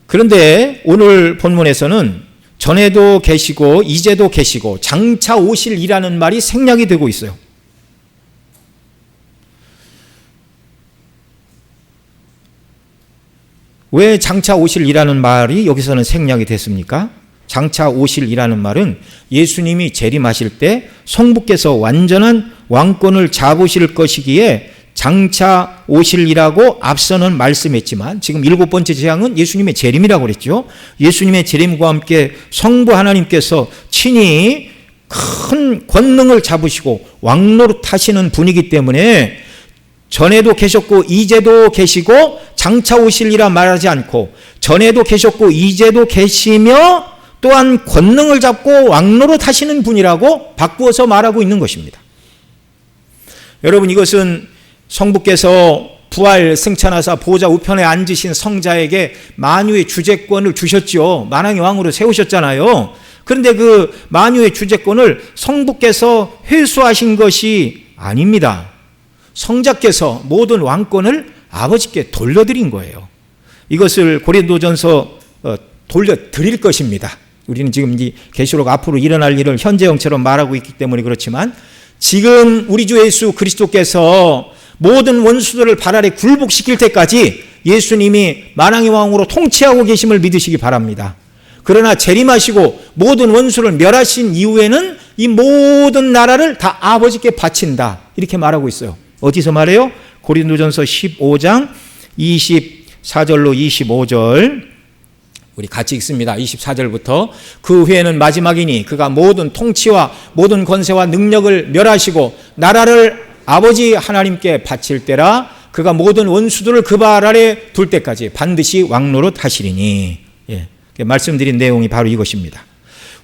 그런데 오늘 본문에서는 전에도 계시고 이제도 계시고 장차 오실이라는 말이 생략이 되고 있어요. 왜 장차 오실이라는 말이 여기서는 생략이 됐습니까? 장차 오실이라는 말은 예수님이 재림하실 때 성부께서 완전한 왕권을 잡으실 것이기에 장차 오실이라고 앞서는 말씀했지만 지금 7번째 재앙은 예수님의 재림이라고 그랬죠. 예수님의 재림과 함께 성부 하나님께서 친히 큰 권능을 잡으시고 왕노릇하시는 분이기 때문에 전에도 계셨고 이제도 계시고 장차 오실이라 말하지 않고 전에도 계셨고 이제도 계시며 또한 권능을 잡고 왕노릇하시는 분이라고 바꾸어서 말하고 있는 것입니다. 여러분, 이것은 성부께서 부활 승천하사 보좌 우편에 앉으신 성자에게 만유의 주재권을 주셨죠. 만왕의 왕으로 세우셨잖아요. 그런데 그 만유의 주재권을 성부께서 회수하신 것이 아닙니다. 성자께서 모든 왕권을 아버지께 돌려드린 거예요. 이것을 고린도전서 돌려드릴 것입니다. 우리는 지금 이 계시록 앞으로 일어날 일을 현재형처럼 말하고 있기 때문에 그렇지만, 지금 우리 주 예수 그리스도께서 모든 원수들을 발 아래 굴복시킬 때까지 예수님이 만왕의 왕으로 통치하고 계심을 믿으시기 바랍니다. 그러나 재림하시고 모든 원수를 멸하신 이후에는 이 모든 나라를 다 아버지께 바친다, 이렇게 말하고 있어요. 어디서 말해요? 고린도전서 15장 24절로 25절 우리 같이 읽습니다. 24절부터 그 후에는 마지막이니 그가 모든 통치와 모든 권세와 능력을 멸하시고 나라를 아버지 하나님께 바칠 때라. 그가 모든 원수들을 그 발 아래 둘 때까지 반드시 왕노릇 하시리니. 말씀드린 내용이 바로 이것입니다.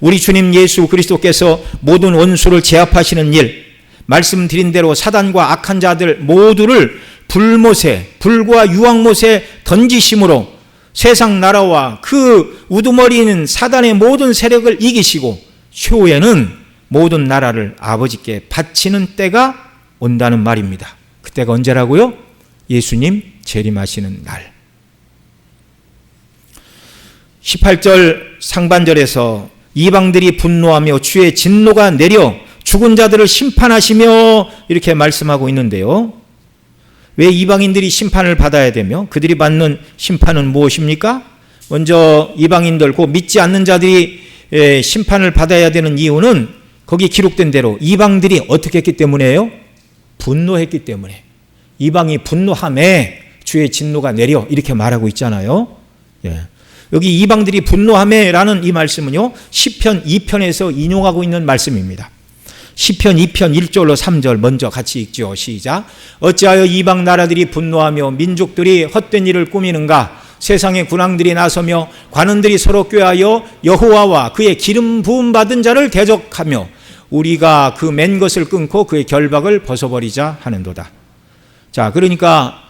우리 주님 예수 그리스도께서 모든 원수를 제압하시는 일, 말씀드린 대로 사단과 악한 자들 모두를 불과 유황못에 던지심으로 세상 나라와 그 우두머리는 사단의 모든 세력을 이기시고 최후에는 모든 나라를 아버지께 바치는 때가 온다는 말입니다. 그때가 언제라고요? 예수님 재림하시는 날. 18절 상반절에서 이방들이 분노하며 주의 진노가 내려 죽은 자들을 심판하시며 이렇게 말씀하고 있는데요. 왜 이방인들이 심판을 받아야 되며 그들이 받는 심판은 무엇입니까? 먼저 이방인들, 그 믿지 않는 자들이 심판을 받아야 되는 이유는 거기 기록된 대로 이방들이 어떻게 했기 때문에요? 분노했기 때문에. 이방이 분노함에 주의 진노가 내려, 이렇게 말하고 있잖아요. 여기 이방들이 분노함에라는 이 말씀은요, 시편 2편에서 인용하고 있는 말씀입니다. 시편 2편 1절로 3절 먼저 같이 읽죠. 시작. 어찌하여 이방 나라들이 분노하며 민족들이 헛된 일을 꾸미는가? 세상의 군왕들이 나서며 관원들이 서로 꾀하여 여호와와 그의 기름 부음 받은 자를 대적하며 우리가 그 맨 것을 끊고 그의 결박을 벗어버리자 하는도다. 자, 그러니까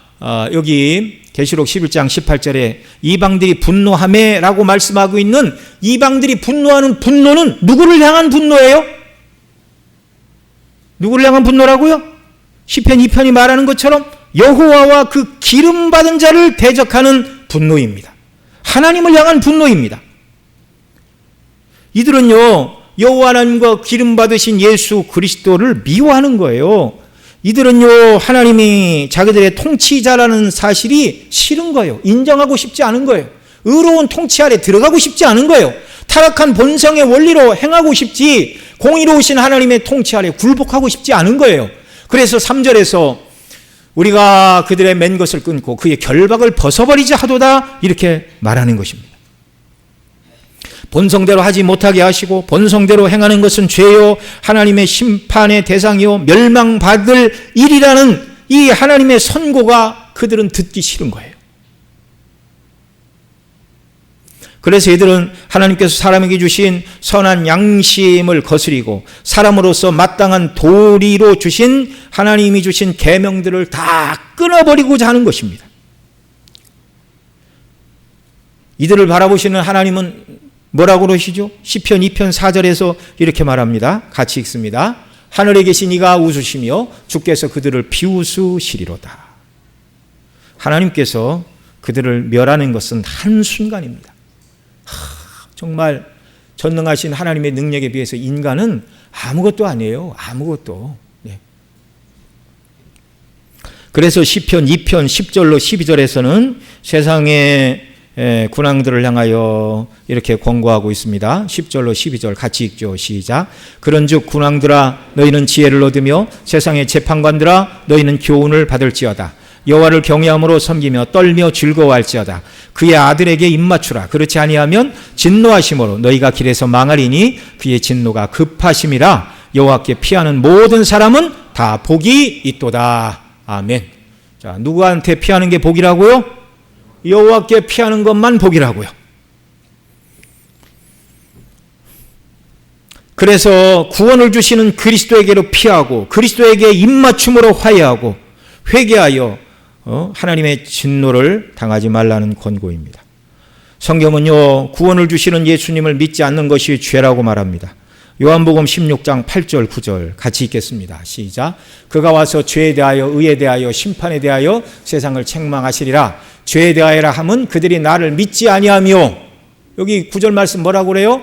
여기 계시록 11장 18절에 이방들이 분노하매라고 말씀하고 있는 이방들이 분노하는 분노는 누구를 향한 분노예요? 누구를 향한 분노라고요? 시편 2편이 말하는 것처럼 여호와와 그 기름 받은 자를 대적하는 분노입니다. 하나님을 향한 분노입니다. 이들은요, 여호와 하나님과 기름 받으신 예수 그리스도를 미워하는 거예요. 이들은요, 하나님이 자기들의 통치자라는 사실이 싫은 거예요. 인정하고 싶지 않은 거예요. 의로운 통치 아래 들어가고 싶지 않은 거예요. 타락한 본성의 원리로 행하고 싶지 공의로우신 하나님의 통치 아래 굴복하고 싶지 않은 거예요. 그래서 3절에서 우리가 그들의 맨 것을 끊고 그의 결박을 벗어버리자 하도다, 이렇게 말하는 것입니다. 본성대로 하지 못하게 하시고 본성대로 행하는 것은 죄요 하나님의 심판의 대상이요 멸망받을 일이라는 이 하나님의 선고가 그들은 듣기 싫은 거예요. 그래서 이들은 하나님께서 사람에게 주신 선한 양심을 거스리고 사람으로서 마땅한 도리로 주신 하나님이 주신 계명들을 다 끊어버리고자 하는 것입니다. 이들을 바라보시는 하나님은 뭐라고 그러시죠? 시편 2편 4절에서 이렇게 말합니다. 같이 읽습니다. 하늘에 계신 이가 웃으시며 주께서 그들을 비웃으시리로다. 하나님께서 그들을 멸하는 것은 한순간입니다. 정말 전능하신 하나님의 능력에 비해서 인간은 아무것도 아니에요. 아무것도. 그래서 시편 2편 10절로 12절에서는 세상의 군왕들을 향하여 이렇게 권고하고 있습니다. 10절로 12절 같이 읽죠. 시작. 그런즉 군왕들아 너희는 지혜를 얻으며 세상의 재판관들아 너희는 교훈을 받을지어다. 여호와를 경외함으로 섬기며 떨며 즐거워할지어다. 그의 아들에게 입맞추라. 그렇지 아니하면 진노하심으로 너희가 길에서 망하리니 그의 진노가 급하심이라. 여호와께 피하는 모든 사람은 다 복이 있도다. 아멘. 자, 누구한테 피하는 게 복이라고요? 여호와께 피하는 것만 복이라고요. 그래서 구원을 주시는 그리스도에게로 피하고 그리스도에게 입맞춤으로 화해하고 회개하여 하나님의 진노를 당하지 말라는 권고입니다. 성경은요, 구원을 주시는 예수님을 믿지 않는 것이 죄라고 말합니다. 요한복음 16장 8절 9절 같이 읽겠습니다. 시작. 그가 와서 죄에 대하여 의에 대하여 심판에 대하여 세상을 책망하시리라. 죄에 대하여라 함은 그들이 나를 믿지 아니하며, 여기 9절 말씀 뭐라고 그래요?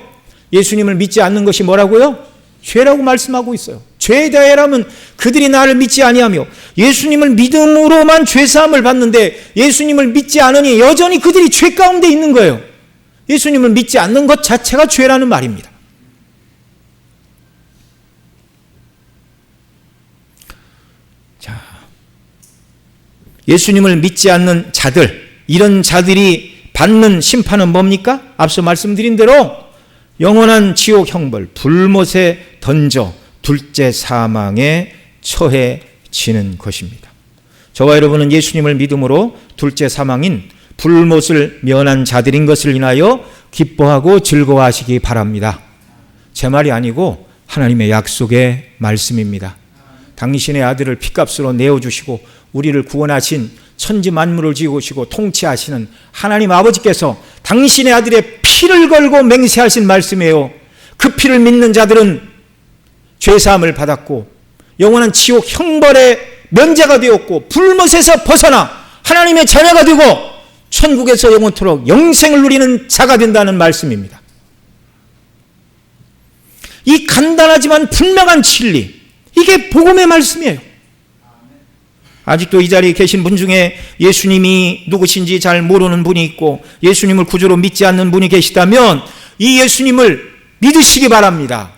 예수님을 믿지 않는 것이 뭐라고요? 죄라고 말씀하고 있어요. 죄에 대하여라면 그들이 나를 믿지 아니하며, 예수님을 믿음으로만 죄사함을 받는데 예수님을 믿지 않으니 여전히 그들이 죄 가운데 있는 거예요. 예수님을 믿지 않는 것 자체가 죄라는 말입니다. 자, 예수님을 믿지 않는 자들, 이런 자들이 받는 심판은 뭡니까? 앞서 말씀드린 대로 영원한 지옥 형벌, 불못에 던져 둘째 사망에 처해지는 것입니다. 저와 여러분은 예수님을 믿음으로 둘째 사망인 불못을 면한 자들인 것을 인하여 기뻐하고 즐거워하시기 바랍니다. 제 말이 아니고 하나님의 약속의 말씀입니다. 당신의 아들을 핏값으로 내어주시고 우리를 구원하신 천지 만물을 지으시고 통치하시는 하나님 아버지께서 당신의 아들의 피를 걸고 맹세하신 말씀이에요. 그 피를 믿는 자들은 죄사함을 받았고 영원한 지옥 형벌의 면제가 되었고 불못에서 벗어나 하나님의 자녀가 되고 천국에서 영원토록 영생을 누리는 자가 된다는 말씀입니다. 이 간단하지만 분명한 진리, 이게 복음의 말씀이에요. 아직도 이 자리에 계신 분 중에 예수님이 누구신지 잘 모르는 분이 있고 예수님을 구주로 믿지 않는 분이 계시다면 이 예수님을 믿으시기 바랍니다.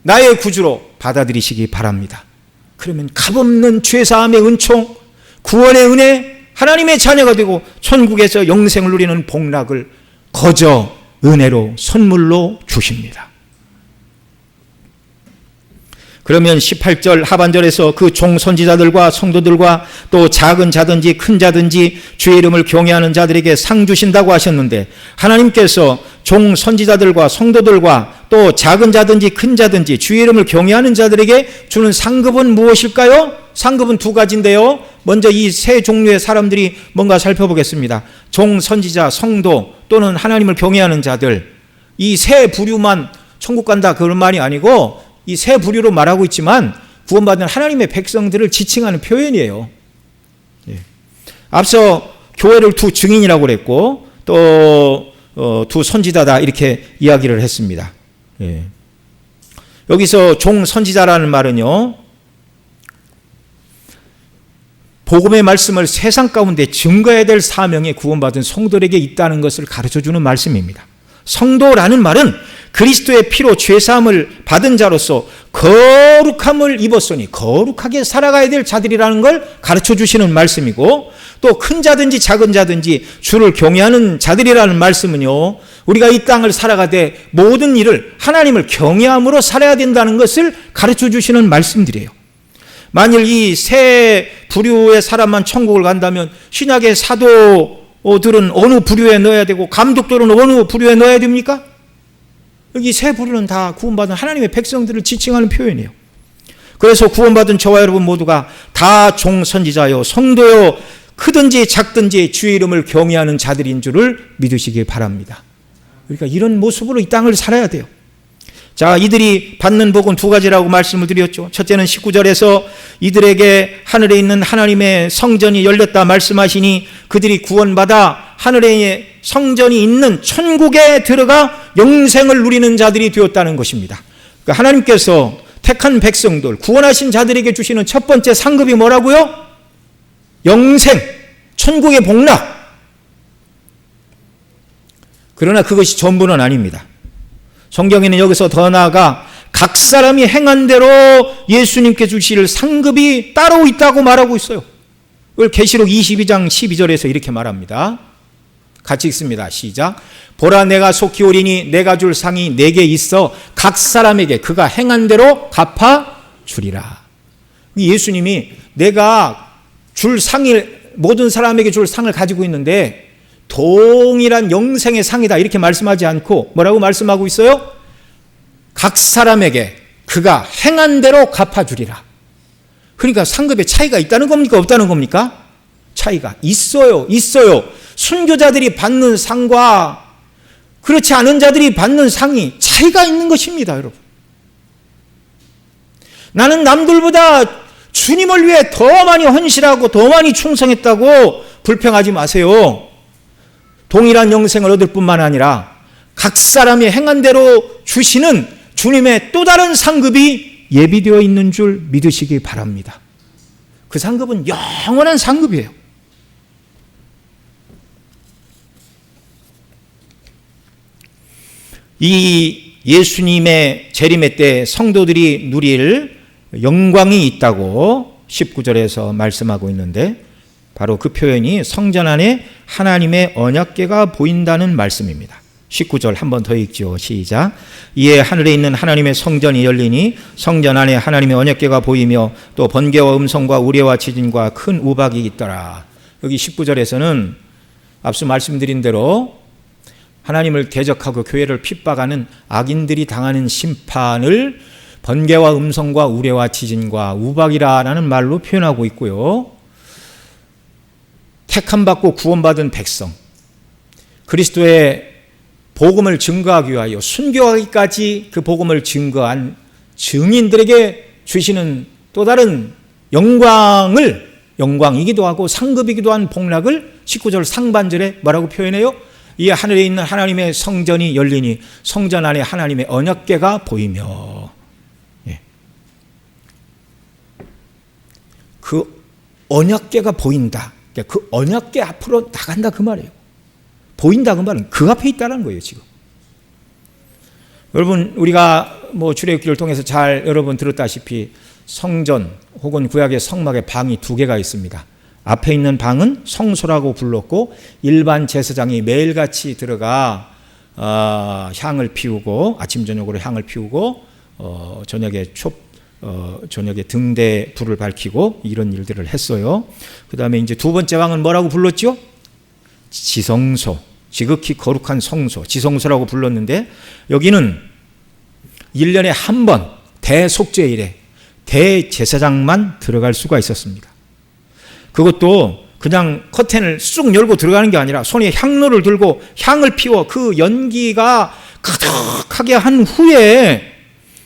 나의 구주로 받아들이시기 바랍니다. 그러면 값없는 죄사함의 은총, 구원의 은혜, 하나님의 자녀가 되고 천국에서 영생을 누리는 복락을 거저 은혜로 선물로 주십니다. 그러면 18절 하반절에서 그 종선지자들과 성도들과 또 작은 자든지 큰 자든지 주의 이름을 경외하는 자들에게 상 주신다고 하셨는데, 하나님께서 종선지자들과 성도들과 또 작은 자든지 큰 자든지 주의 이름을 경외하는 자들에게 주는 상급은 무엇일까요? 상급은 두 가지인데요. 먼저 이 세 종류의 사람들이 뭔가 살펴보겠습니다. 종선지자, 성도 또는 하나님을 경외하는 자들, 이 세 부류만 천국 간다 그런 말이 아니고 이 세 부류로 말하고 있지만 구원받은 하나님의 백성들을 지칭하는 표현이에요. 예. 앞서 교회를 두 증인이라고 그랬고 또 두 선지자다 이렇게 이야기를 했습니다. 예. 여기서 종선지자라는 말은요, 복음의 말씀을 세상 가운데 증거해야 될 사명에 구원받은 성도들에게 있다는 것을 가르쳐주는 말씀입니다. 성도라는 말은 그리스도의 피로 죄사함을 받은 자로서 거룩함을 입었으니 거룩하게 살아가야 될 자들이라는 걸 가르쳐주시는 말씀이고, 또 큰 자든지 작은 자든지 주를 경외하는 자들이라는 말씀은요, 우리가 이 땅을 살아가되 모든 일을 하나님을 경외함으로 살아야 된다는 것을 가르쳐주시는 말씀들이에요. 만일 이 세 부류의 사람만 천국을 간다면 신약의 사도들은 어느 부류에 넣어야 되고 감독들은 어느 부류에 넣어야 됩니까? 여기 세 부류는 다 구원받은 하나님의 백성들을 지칭하는 표현이에요. 그래서 구원받은 저와 여러분 모두가 다 종선지자요 성도요 크든지 작든지 주의 이름을 경외하는 자들인 줄을 믿으시기 바랍니다. 그러니까 이런 모습으로 이 땅을 살아야 돼요. 자, 이들이 받는 복은 두 가지라고 말씀을 드렸죠. 첫째는 19절에서 이들에게 하늘에 있는 하나님의 성전이 열렸다 말씀하시니 그들이 구원받아 하늘에 성전이 있는 천국에 들어가 영생을 누리는 자들이 되었다는 것입니다. 그러니까 하나님께서 택한 백성들, 구원하신 자들에게 주시는 첫 번째 상급이 뭐라고요? 영생, 천국의 복락. 그러나 그것이 전부는 아닙니다. 성경에는 여기서 더 나아가 각 사람이 행한 대로 예수님께 주실 상급이 따로 있다고 말하고 있어요. 그걸 계시록 22장 12절에서 이렇게 말합니다. 같이 읽습니다. 시작. 보라, 내가 속히 오리니 내가 줄 상이 내게 있어 각 사람에게 그가 행한 대로 갚아주리라. 예수님이 내가 줄 상이, 모든 사람에게 줄 상을 가지고 있는데 동일한 영생의 상이다 이렇게 말씀하지 않고 뭐라고 말씀하고 있어요? 각 사람에게 그가 행한 대로 갚아주리라. 그러니까 상급의 차이가 있다는 겁니까? 없다는 겁니까? 차이가 있어요. 순교자들이 받는 상과 그렇지 않은 자들이 받는 상이 차이가 있는 것입니다, 여러분. 나는 남들보다 주님을 위해 더 많이 헌신하고 더 많이 충성했다고 불평하지 마세요. 동일한 영생을 얻을 뿐만 아니라 각 사람이 행한 대로 주시는 주님의 또 다른 상급이 예비되어 있는 줄 믿으시기 바랍니다. 그 상급은 영원한 상급이에요. 이 예수님의 재림의 때 성도들이 누릴 영광이 있다고 19절에서 말씀하고 있는데, 바로 그 표현이 성전 안에 하나님의 언약궤가 보인다는 말씀입니다. 19절 한 번 더 읽죠. 시작. 이에 하늘에 있는 하나님의 성전이 열리니 성전 안에 하나님의 언약궤가 보이며 또 번개와 음성과 우레와 지진과 큰 우박이 있더라. 여기 19절에서는 앞서 말씀드린 대로 하나님을 대적하고 교회를 핍박하는 악인들이 당하는 심판을 번개와 음성과 우레와 지진과 우박이라는 말로 표현하고 있고요. 택함받고 구원받은 백성, 그리스도의 복음을 증거하기 위하여 순교하기까지 그 복음을 증거한 증인들에게 주시는 또 다른 영광이기도 하고 상급이기도 한 복락을 19절 상반절에 뭐라고 표현해요? 이 하늘에 있는 하나님의 성전이 열리니 성전 안에 하나님의 언약궤가 보이며, 그 언약궤가 보인다. 그 언약궤 앞으로 나간다 그 말이에요. 보인다 그 말은 그 앞에 있다는 거예요 지금. 여러분, 우리가 출애굽기를 통해서 잘 여러분 들었다시피 성전 혹은 구약의 성막에 방이 두 개가 있습니다. 앞에 있는 방은 성소라고 불렀고, 일반 제사장이 매일같이 들어가 향을 피우고, 아침 저녁으로 향을 피우고, 저녁에 등대 불을 밝히고 이런 일들을 했어요. 그 다음에 이제 두 번째 방은 뭐라고 불렀죠? 지성소, 지극히 거룩한 성소, 지성소라고 불렀는데, 여기는 1년에 한 번 대속죄일에 대제사장만 들어갈 수가 있었습니다. 그것도 그냥 커튼을 쑥 열고 들어가는 게 아니라 손에 향로를 들고 향을 피워 그 연기가 가득하게 한 후에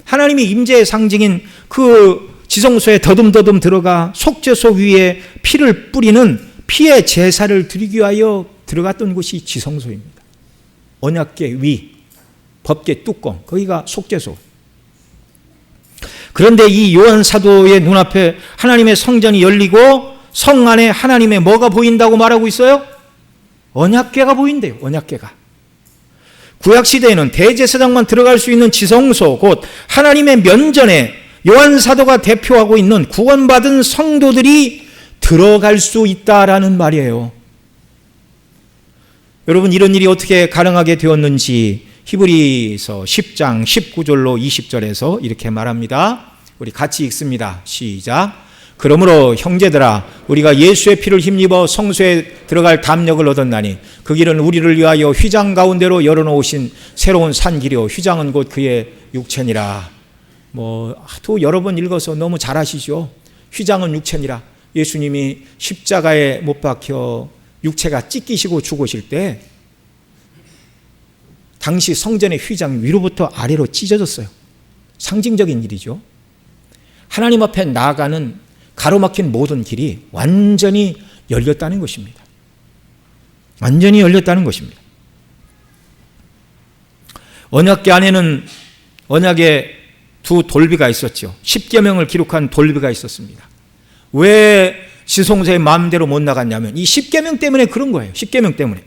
하나님이 임재의 상징인 그 지성소에 더듬더듬 들어가 속죄소 위에 피를 뿌리는 피의 제사를 드리기 위하여 들어갔던 곳이 지성소입니다. 언약궤 위, 법궤 뚜껑, 거기가 속죄소. 그런데 이 요한 사도의 눈앞에 하나님의 성전이 열리고 성 안에 하나님의 뭐가 보인다고 말하고 있어요? 언약궤가 보인대요. 언약궤가. 구약시대에는 대제사장만 들어갈 수 있는 지성소, 곧 하나님의 면전에 요한 사도가 대표하고 있는 구원받은 성도들이 들어갈 수 있다라는 말이에요. 여러분, 이런 일이 어떻게 가능하게 되었는지 히브리서 10장 19절로 20절에서 이렇게 말합니다. 우리 같이 읽습니다. 시작. 그러므로 형제들아, 우리가 예수의 피를 힘입어 성소에 들어갈 담력을 얻었나니 그 길은 우리를 위하여 휘장 가운데로 열어놓으신 새로운 산길이요 휘장은 곧 그의 육체니라. 하도 여러 번 읽어서 너무 잘 아시죠? 휘장은 육체니라. 예수님이 십자가에 못 박혀 육체가 찢기시고 죽으실 때 당시 성전의 휘장이 위로부터 아래로 찢어졌어요. 상징적인 일이죠. 하나님 앞에 나아가는 가로막힌 모든 길이 완전히 열렸다는 것입니다. 완전히 열렸다는 것입니다. 언약궤 안에는 언약의 두 돌비가 있었죠. 십계명을 기록한 돌비가 있었습니다. 왜 지성소에 마음대로 못 나갔냐면 이 십계명 때문에 그런 거예요. 십계명 때문에.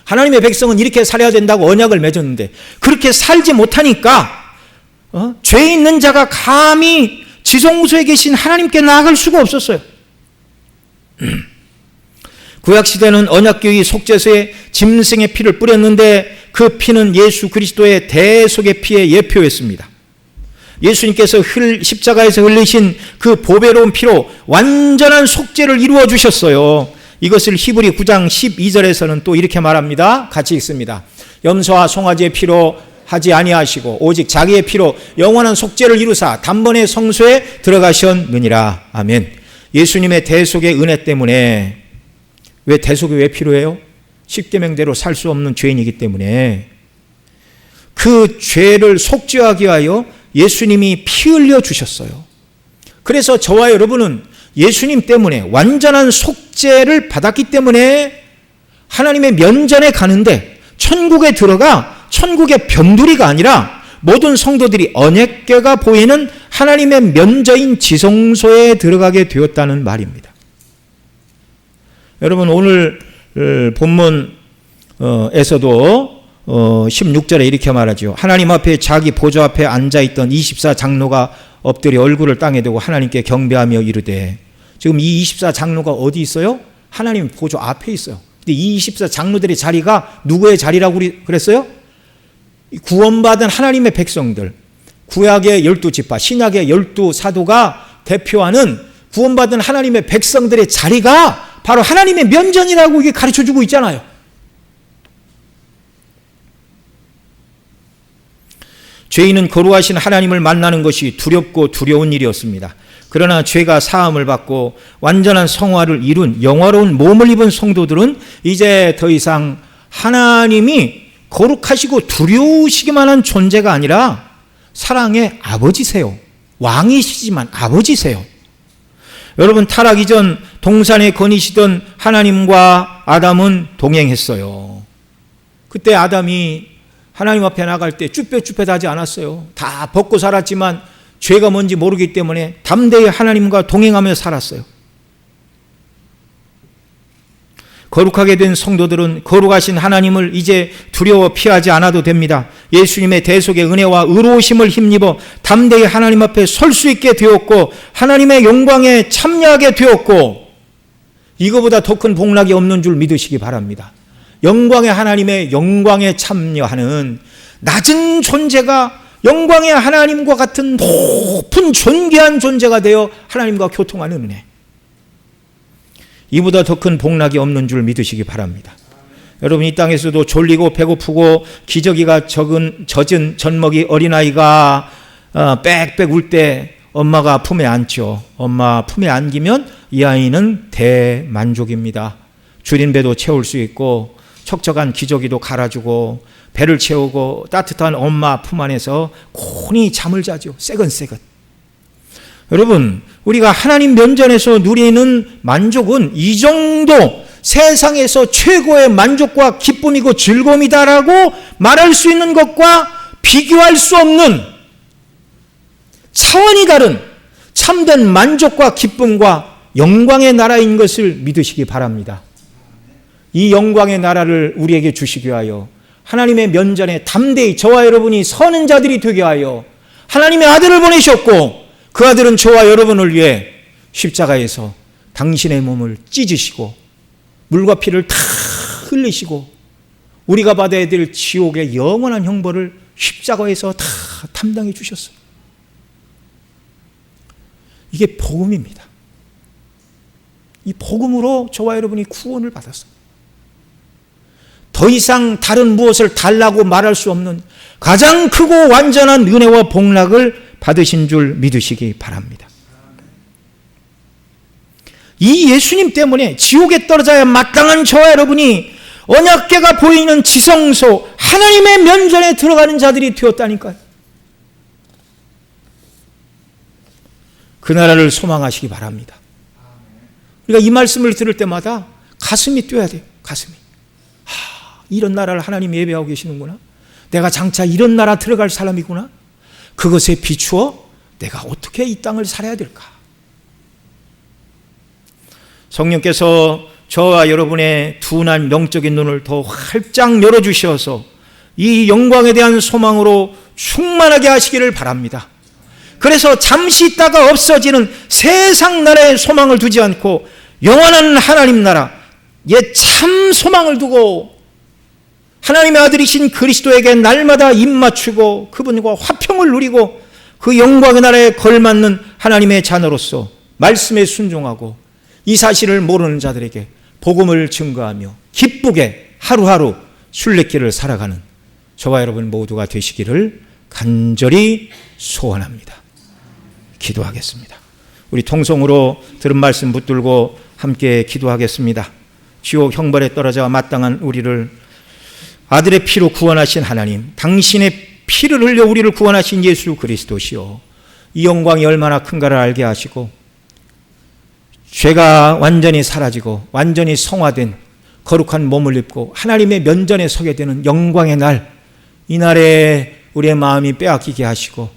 하나님의 백성은 이렇게 살아야 된다고 언약을 맺었는데 그렇게 살지 못하니까 죄 있는 자가 감히 지성소에 계신 하나님께 나아갈 수가 없었어요. 구약시대는 언약궤의 속죄소에 짐승의 피를 뿌렸는데 그 피는 예수 그리스도의 대속의 피의 예표였습니다. 예수님께서 십자가에서 흘리신 그 보배로운 피로 완전한 속죄를 이루어 주셨어요. 이것을 히브리 9장 12절에서는 또 이렇게 말합니다. 같이 읽습니다. 염소와 송아지의 피로 하지 아니하시고 오직 자기의 피로 영원한 속죄를 이루사 단번에 성소에 들어가셨느니라. 아멘. 예수님의 대속의 은혜 때문에, 왜 대속이 왜 필요해요? 십계명대로 살 수 없는 죄인이기 때문에 그 죄를 속죄하기 위하여 예수님이 피 흘려 주셨어요. 그래서 저와 여러분은 예수님 때문에 완전한 속죄를 받았기 때문에 하나님의 면전에 가는데 천국에 들어가 천국의 변두리가 아니라 모든 성도들이 언약궤가 보이는 하나님의 면저인 지성소에 들어가게 되었다는 말입니다. 여러분 오늘 본문에서도 16절에 이렇게 말하죠. 하나님 앞에 자기 보좌 앞에 앉아있던 24장로가 엎드려 얼굴을 땅에 대고 하나님께 경배하며 이르되, 지금 이 24장로가 어디 있어요? 하나님 보좌 앞에 있어요. 근데 이 24장로들의 자리가 누구의 자리라고 그랬어요? 구원받은 하나님의 백성들, 구약의 12지파, 신약의 12사도가 대표하는 구원받은 하나님의 백성들의 자리가 바로 하나님의 면전이라고 이게 가르쳐주고 있잖아요. 죄인은 거룩하신 하나님을 만나는 것이 두렵고 두려운 일이었습니다. 그러나 죄가 사함을 받고 완전한 성화를 이룬 영화로운 몸을 입은 성도들은 이제 더 이상 하나님이 거룩하시고 두려우시기만 한 존재가 아니라 사랑의 아버지세요. 왕이시지만 아버지세요. 여러분, 타락 이전 동산에 거니시던 하나님과 아담은 동행했어요. 그때 아담이 하나님 앞에 나갈 때 쭈뼛쭈뼛하지 않았어요. 다 벗고 살았지만 죄가 뭔지 모르기 때문에 담대히 하나님과 동행하며 살았어요. 거룩하게 된 성도들은 거룩하신 하나님을 이제 두려워 피하지 않아도 됩니다. 예수님의 대속의 은혜와 의로우심을 힘입어 담대히 하나님 앞에 설 수 있게 되었고 하나님의 영광에 참여하게 되었고, 이거보다 더 큰 복락이 없는 줄 믿으시기 바랍니다. 영광의 하나님의 영광에 참여하는 낮은 존재가 영광의 하나님과 같은 높은 존귀한 존재가 되어 하나님과 교통하는 은혜, 이보다 더 큰 복락이 없는 줄 믿으시기 바랍니다. 여러분, 이 땅에서도 졸리고 배고프고 기저귀가 젖은 젖먹이 어린아이가 빽빽 울 때 엄마가 품에 안죠. 엄마 품에 안기면 이 아이는 대만족입니다. 줄인 배도 채울 수 있고 척척한 기저귀도 갈아주고 배를 채우고 따뜻한 엄마 품 안에서 곤히 잠을 자죠. 새근새근. 여러분, 우리가 하나님 면전에서 누리는 만족은 이 정도 세상에서 최고의 만족과 기쁨이고 즐거움이다라고 말할 수 있는 것과 비교할 수 없는 차원이 다른 참된 만족과 기쁨과 영광의 나라인 것을 믿으시기 바랍니다. 이 영광의 나라를 우리에게 주시기 위하여 하나님의 면전에 담대히 저와 여러분이 서는 자들이 되게 하여 하나님의 아들을 보내셨고, 그 아들은 저와 여러분을 위해 십자가에서 당신의 몸을 찢으시고 물과 피를 다 흘리시고 우리가 받아야 될 지옥의 영원한 형벌을 십자가에서 다 담당해 주셨어요. 이게 복음입니다. 이 복음으로 저와 여러분이 구원을 받았어요. 더 이상 다른 무엇을 달라고 말할 수 없는 가장 크고 완전한 은혜와 복락을 받으신 줄 믿으시기 바랍니다. 이 예수님 때문에 지옥에 떨어져야 마땅한 저와 여러분이 언약궤가 보이는 지성소 하나님의 면전에 들어가는 자들이 되었다니까요. 그 나라를 소망하시기 바랍니다. 우리가 이 말씀을 들을 때마다 가슴이 뛰어야 돼요. 가슴이. 이런 나라를 하나님 예배하고 계시는구나. 내가 장차 이런 나라 들어갈 사람이구나. 그것에 비추어 내가 어떻게 이 땅을 살아야 될까? 성령께서 저와 여러분의 둔한 영적인 눈을 더 활짝 열어주셔서 이 영광에 대한 소망으로 충만하게 하시기를 바랍니다. 그래서 잠시 있다가 없어지는 세상 나라에 소망을 두지 않고 영원한 하나님 나라에 참 소망을 두고 하나님의 아들이신 그리스도에게 날마다 입맞추고 그분과 화평을 누리고 그 영광의 나라에 걸맞는 하나님의 자녀로서 말씀에 순종하고 이 사실을 모르는 자들에게 복음을 증거하며 기쁘게 하루하루 순례길을 살아가는 저와 여러분 모두가 되시기를 간절히 소원합니다. 기도하겠습니다. 우리 통성으로 들은 말씀 붙들고 함께 기도하겠습니다. 지옥 형벌에 떨어져 마땅한 우리를 아들의 피로 구원하신 하나님, 당신의 피를 흘려 우리를 구원하신 예수 그리스도시요, 이 영광이 얼마나 큰가를 알게 하시고 죄가 완전히 사라지고 완전히 성화된 거룩한 몸을 입고 하나님의 면전에 서게 되는 영광의 날, 이날에 우리의 마음이 빼앗기게 하시고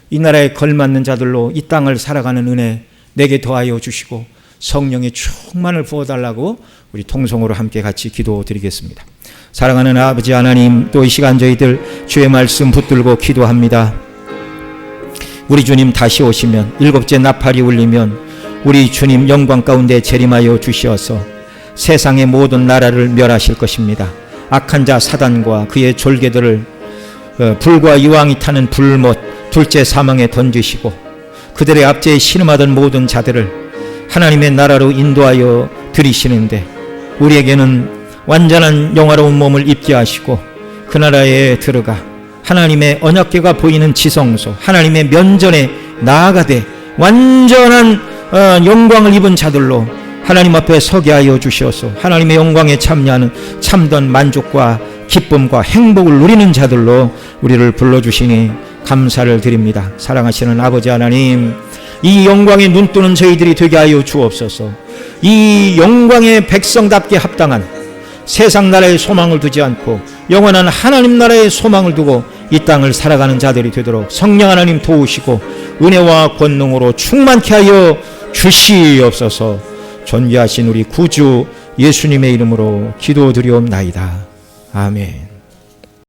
이 나라에 걸맞는 자들로 이 땅을 살아가는 은혜 내게 더하여 주시고 성령의 충만을 부어달라고 우리 통성으로 함께 같이 기도드리겠습니다. 사랑하는 아버지 하나님, 또 이 시간 저희들 주의 말씀 붙들고 기도합니다. 우리 주님 다시 오시면, 일곱째 나팔이 울리면 우리 주님 영광 가운데 재림하여 주시어서 세상의 모든 나라를 멸하실 것입니다. 악한 자 사단과 그의 졸개들을 불과 유황이 타는 불못 둘째 사망에 던지시고 그들의 압제에 신음하던 모든 자들을 하나님의 나라로 인도하여 들이시는데, 우리에게는 완전한 영화로운 몸을 입게 하시고 그 나라에 들어가 하나님의 언약궤가 보이는 지성소, 하나님의 면전에 나아가되 완전한 영광을 입은 자들로 하나님 앞에 서게 하여 주시어서 하나님의 영광에 참여하는 참된 만족과 기쁨과 행복을 누리는 자들로 우리를 불러주시니 감사를 드립니다. 사랑하시는 아버지 하나님, 이 영광에 눈뜨는 저희들이 되게 하여 주옵소서. 이 영광의 백성답게 합당한 세상 나라의 소망을 두지 않고 영원한 하나님 나라의 소망을 두고 이 땅을 살아가는 자들이 되도록 성령 하나님 도우시고 은혜와 권능으로 충만케 하여 주시옵소서. 존귀하신 우리 구주 예수님의 이름으로 기도드리옵나이다. 아멘.